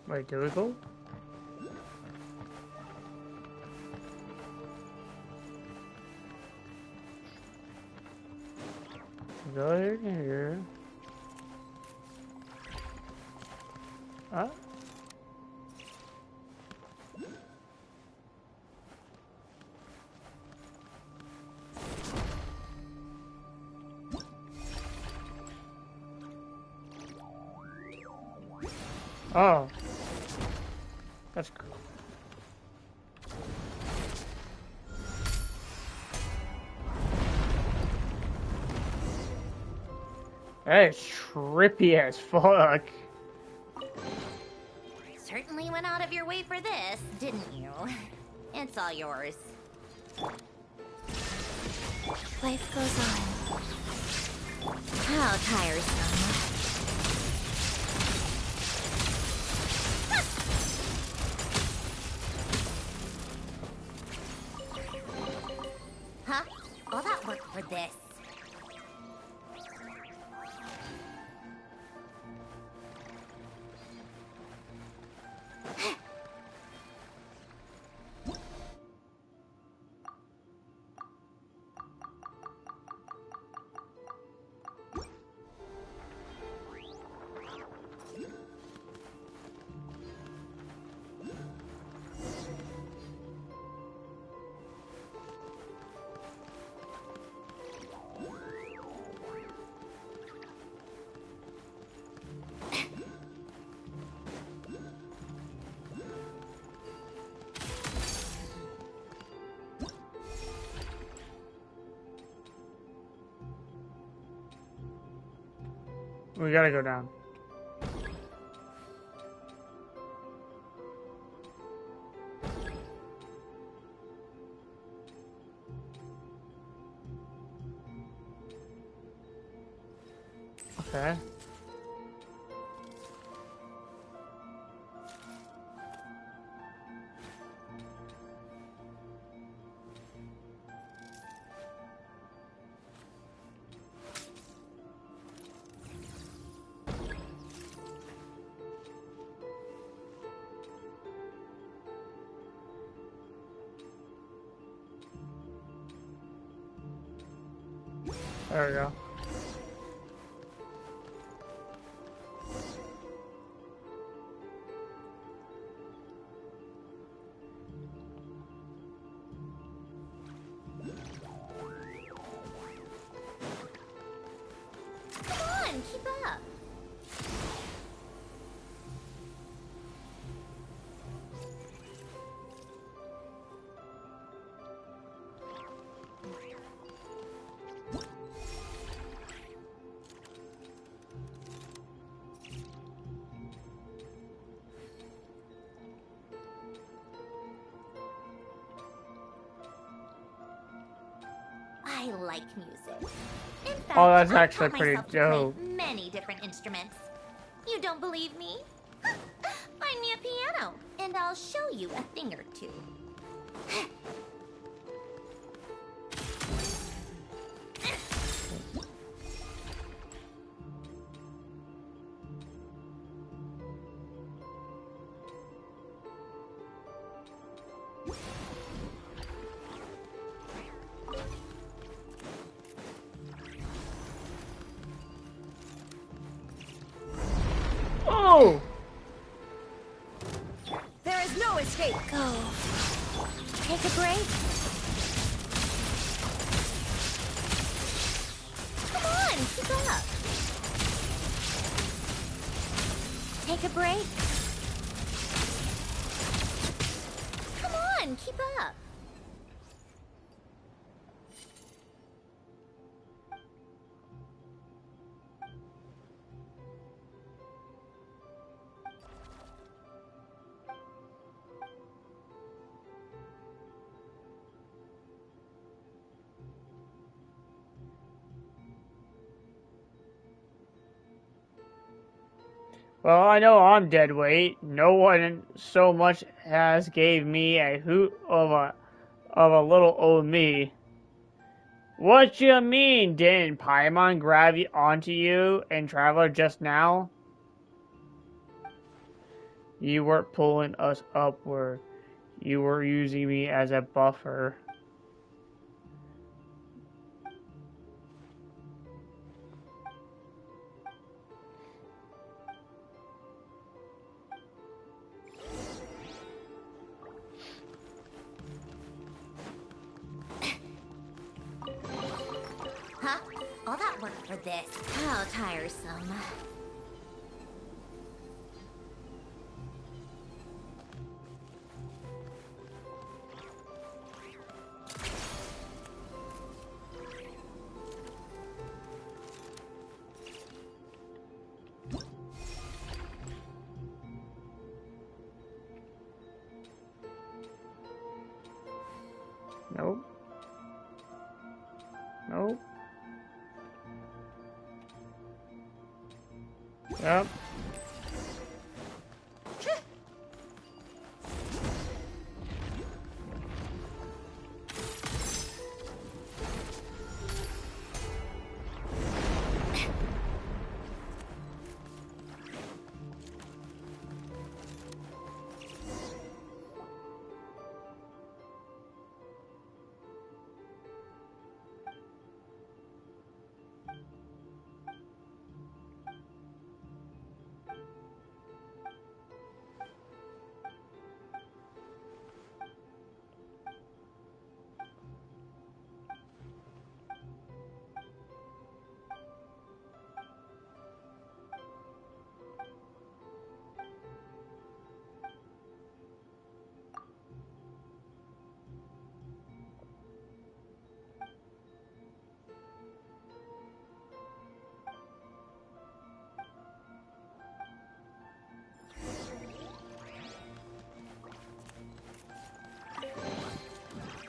Wait, do we go? Go here. Huh? Oh. That's cool. That is trippy as fuck. Certainly went out of your way for this, didn't you? It's all yours. Life goes on. How tiresome. Huh? All that work for this. We gotta go down. Okay. There we go. Come on, keep up. I like music. In fact, Oh, that's I've actually taught pretty myself to dope. play many different instruments. You don't believe me? Find me a piano, and I'll show you a thing or two. Oh! There is no escape. Go. Take a break. Come on, keep up. Take a break. Come on, keep up. Well, I know I'm dead weight. No one so much as gave me a hoot of a little old me. What you mean? Didn't Paimon grab you onto you and Traveler just now? You weren't pulling us upward. You were using me as a buffer. Huh? All that work for this. How tiresome. Nope. Nope. Yep.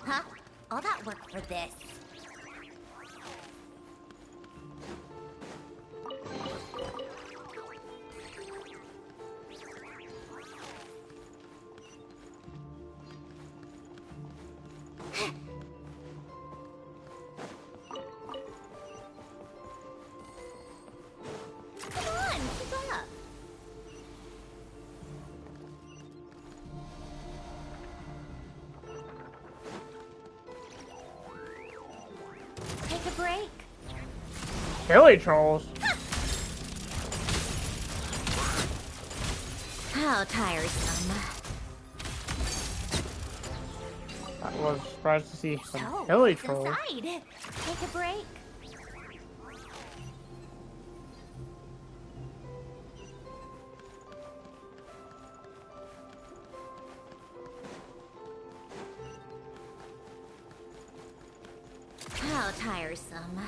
Huh? All that work for this. Come on, keep up. Take a break. Hilly trolls. How tiresome. I was surprised to see some So, hilly what's trolls. inside? Take a break. How tiresome.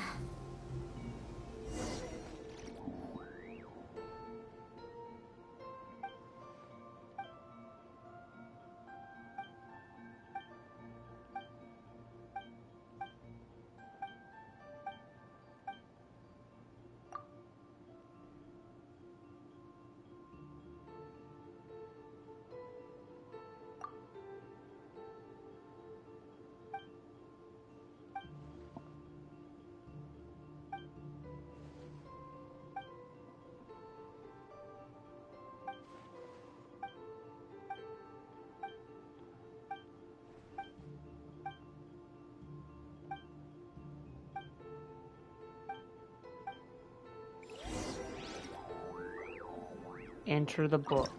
Enter the book.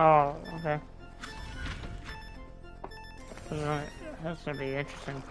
Oh, okay. That's gonna be interesting.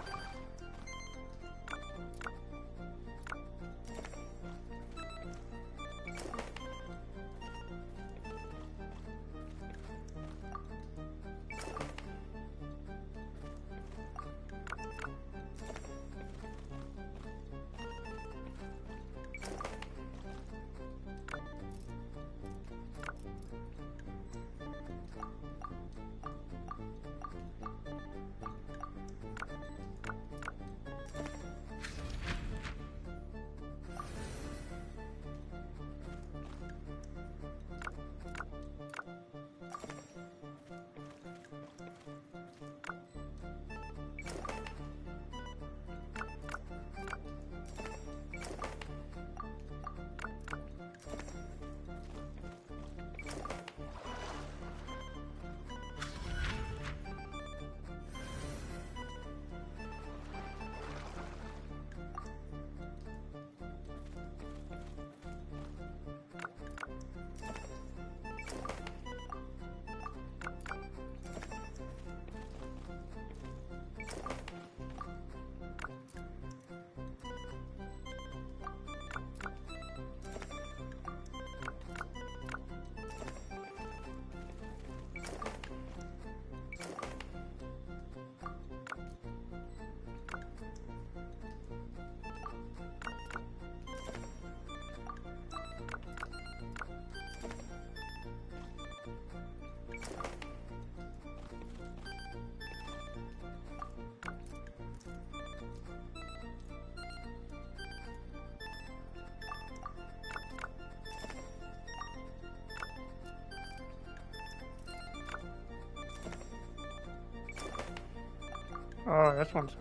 Oh, this one's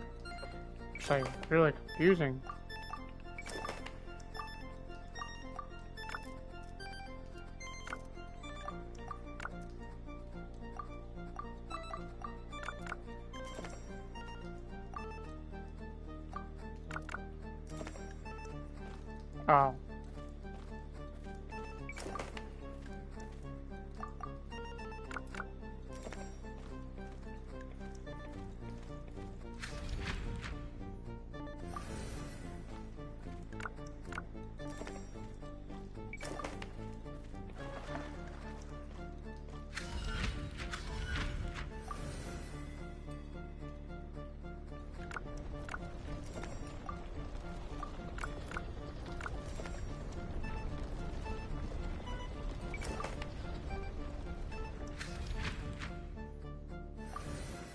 like really confusing. Oh.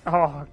Oh.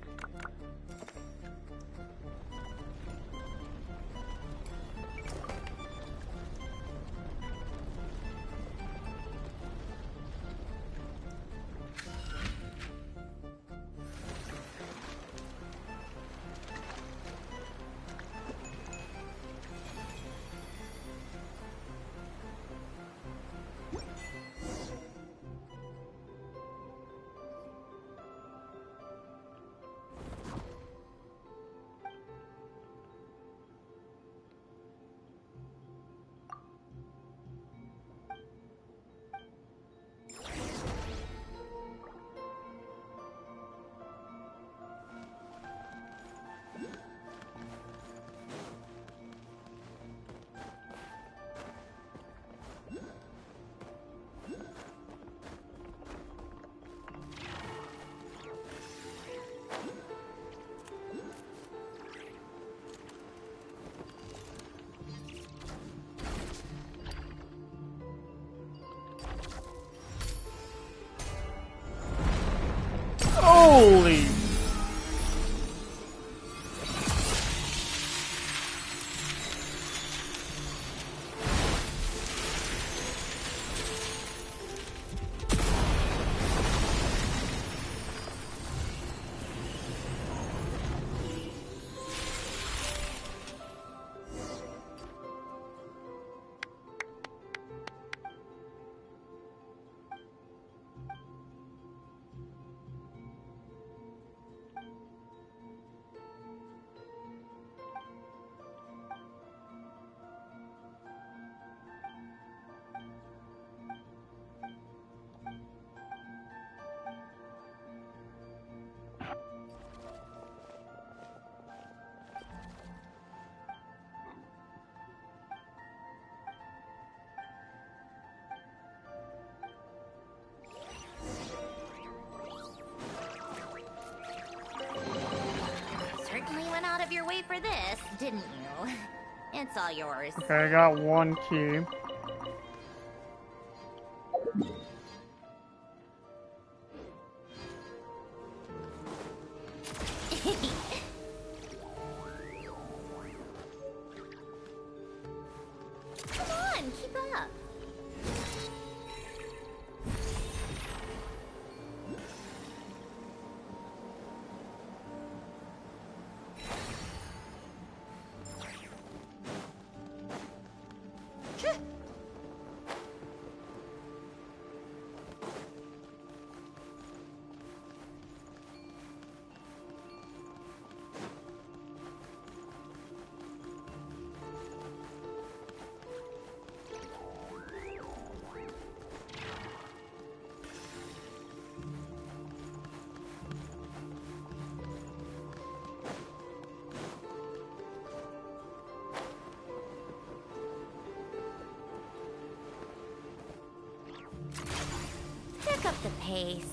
pay for this, didn't you? It's all yours. Okay, I got 1 key. Come on, keep up. Pick up the pace.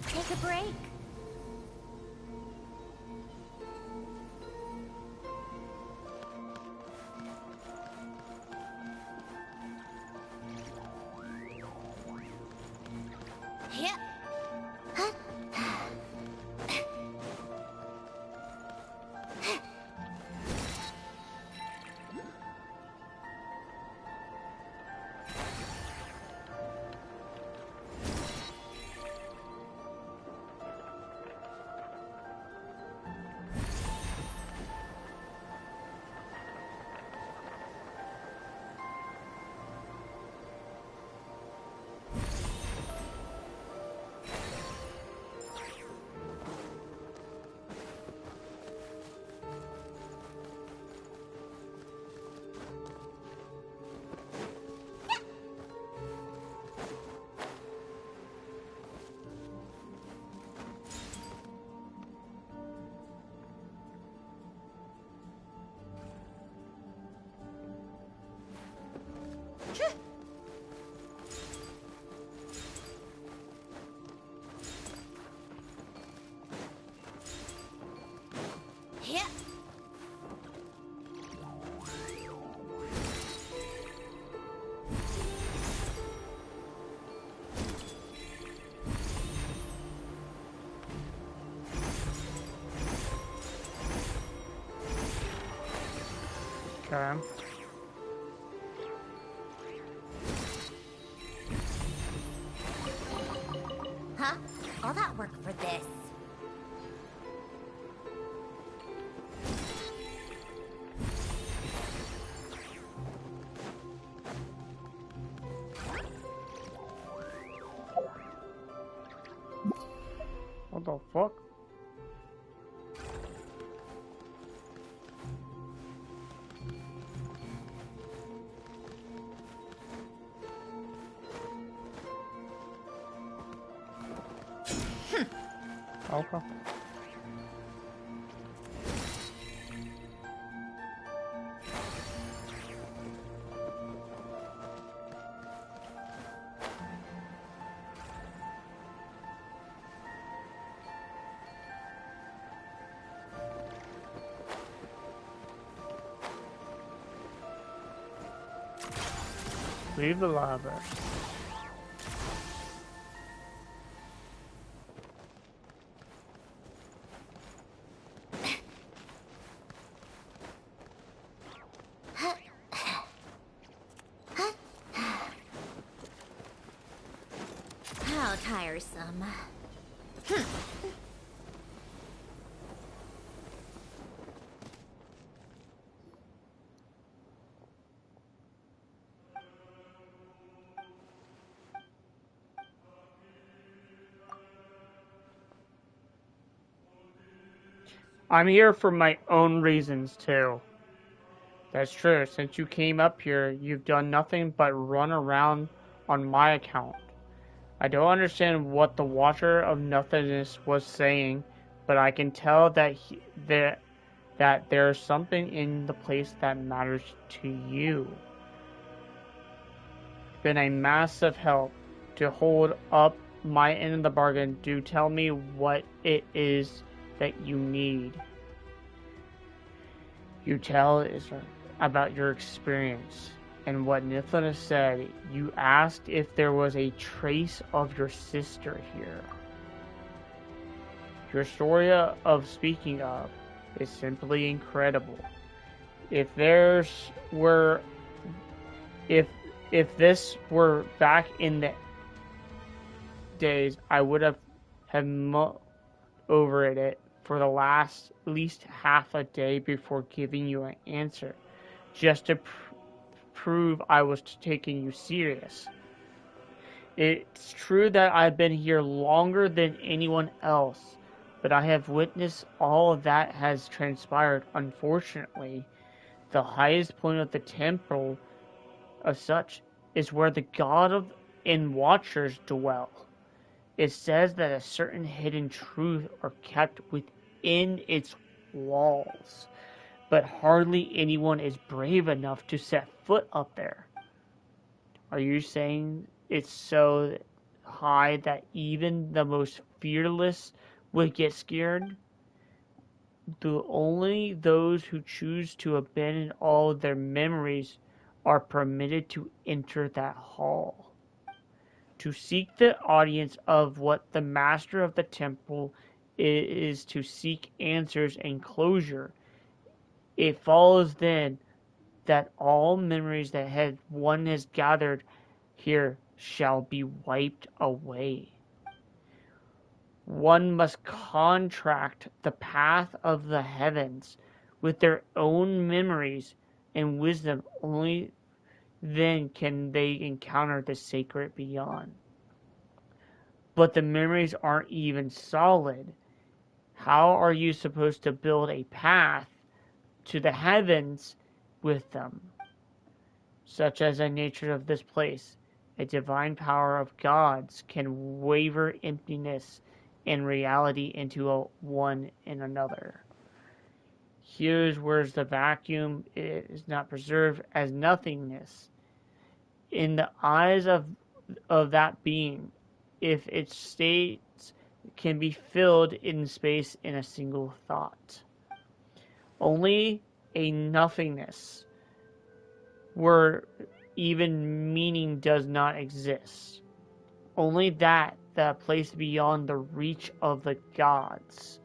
Take a break. Yeah. Yeah. Okay. Huh? All that work for this. What the fuck? Okay. Leave the library. How tiresome. I'm here for my own reasons too. That's true. Since you came up here, you've done nothing but run around on my account. I don't understand what the Watcher of Nothingness was saying, but I can tell that that there's something in the place that matters to you. Been a massive help to hold up my end of the bargain. Do tell me what it is that you need. You tell is about your experience and what Nithana said. You asked if there was a trace of your sister here. Your story of speaking of is simply incredible. If this were back in the days, I would have mulled over it for the last at least half a day before giving you an answer, just to prove I was taking you serious. It's true that I've been here longer than anyone else, but I have witnessed all of that has transpired. Unfortunately, the highest point of the temple of such is where the god of and watchers dwell. It says that a certain hidden truth are kept within its walls, but hardly anyone is brave enough to set foot up there. Are you saying it's so high that even the most fearless would get scared? Only those who choose to abandon all their memories are permitted to enter that hall. To seek the audience of what the master of the temple is to seek answers and closure. It follows then that all memories that one has gathered here shall be wiped away. One must contract the path of the heavens with their own memories and wisdom. Only then can they encounter the sacred beyond. But the memories aren't even solid. How are you supposed to build a path to the heavens with them? Such as the nature of this place, a divine power of gods can waver emptiness and reality into one in another. Here's where the vacuum is not preserved as nothingness. In the eyes of that being, if its states can be filled in space in a single thought. Only a nothingness where even meaning does not exist. Only that, the place beyond the reach of the gods.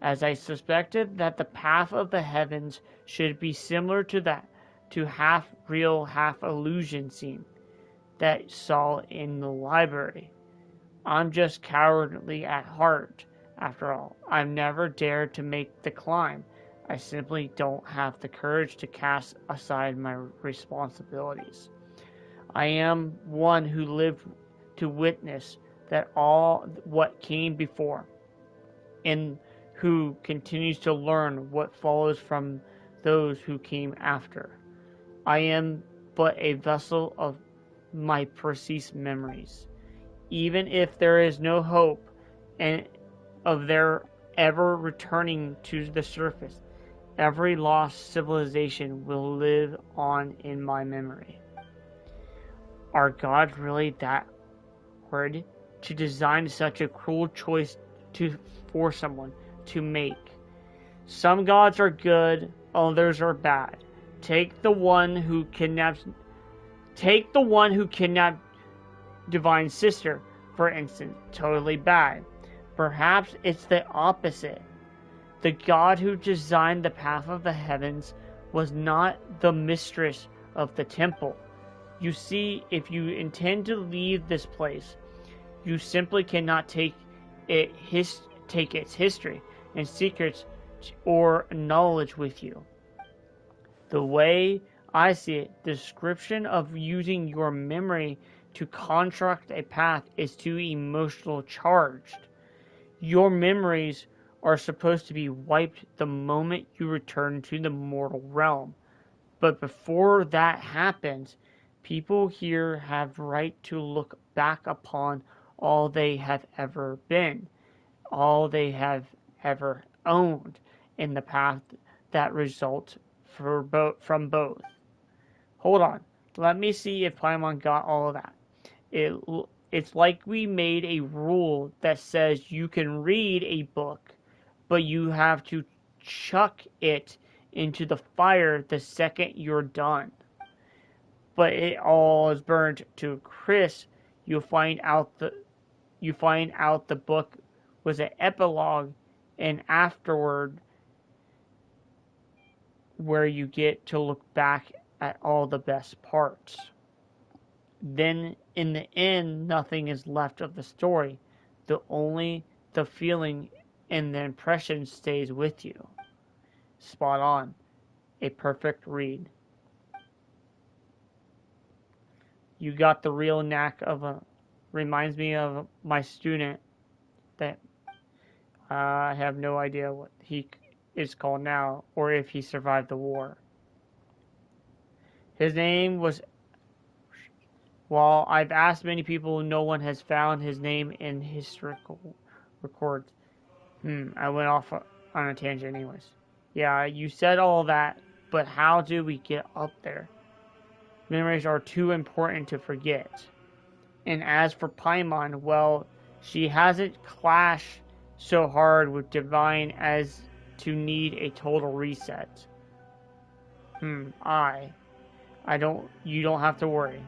As I suspected that the path of the heavens should be similar to that, to half real, half illusion scene that saw in the library. I'm just cowardly at heart, after all. I've never dared to make the climb. I simply don't have the courage to cast aside my responsibilities. I am one who lived to witness that all what came before, and who continues to learn what follows from those who came after. I am but a vessel of my precise memories. Even if there is no hope of their ever returning to the surface, every lost civilization will live on in my memory. Are gods really that hard to design such a cruel choice for someone to make? Some gods are good, others are bad. Take the one who kidnapped Divine Sister, for instance, totally bad. Perhaps it's the opposite. The God who designed the path of the heavens was not the mistress of the temple. You see, if you intend to leave this place, you simply cannot take its history and secrets or knowledge with you. The way I see it, the description of using your memory to construct a path is too emotional charged. Your memories are supposed to be wiped the moment you return to the mortal realm. But before that happens, people here have right to look back upon all they have ever been, all they have ever owned, in the path that results from both. Hold on. Let me see if Paimon got all of that. It's like we made a rule that says you can read a book, but you have to chuck it into the fire the second you're done. But it all is burned to crisp. You find out the book was an epilogue, and afterward, where you get to look back at all the best parts. Then, in the end, nothing is left of the story. Only the feeling and the impression stays with you. Spot on. A perfect read. You got the real knack of a... Reminds me of my student that I have no idea what he is called now, or if he survived the war. His name was... While I've asked many people, no one has found his name in historical records. I went off on a tangent anyways. Yeah, you said all that, but how do we get up there? Memories are too important to forget. And as for Paimon, well, she hasn't clashed so hard with Divine as to need a total reset. You don't have to worry.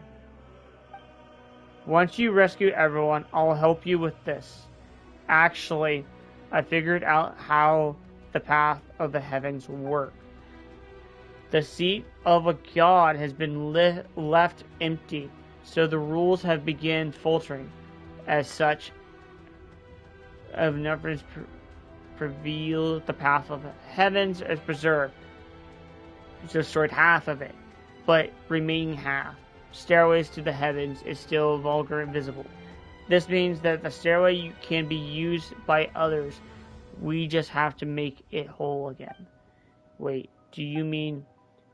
Once you rescue everyone, I'll help you with this. Actually, I figured out how the path of the heavens work. The seat of a god has been left empty, so the rules have begun faltering. As such, of numbers prevail, the path of the heavens is preserved. It's destroyed half of it, but remaining half, stairways to the heavens, is still vulgar and visible. This means that the stairway can be used by others. We just have to make it whole again. Wait, do you mean...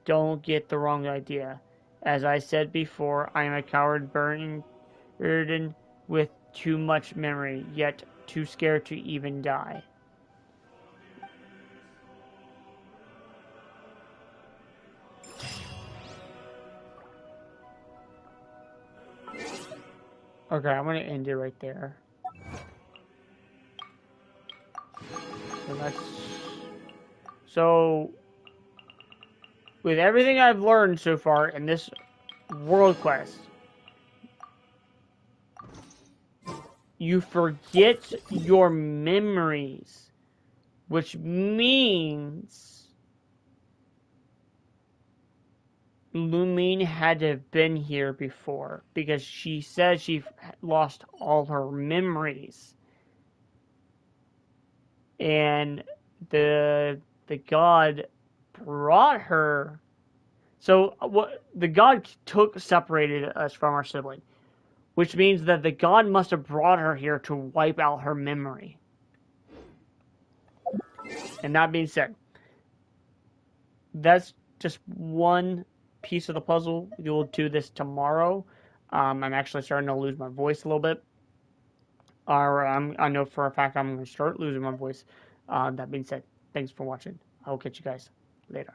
Don't get the wrong idea. As I said before, I am a coward burdened with too much memory, yet too scared to even die. Okay, I'm going to end it right there. So, with everything I've learned so far in this world quest, you forget your memories, which means Lumine had to have been here before, because she said she lost all her memories. And the god brought her. So what the god separated us from our sibling, which means that the god must have brought her here to wipe out her memory. And that being said, that's just one piece of the puzzle. You'll do this tomorrow. I'm actually starting to lose my voice a little bit. I know for a fact I'm going to start losing my voice. That being said, thanks for watching. I will catch you guys later.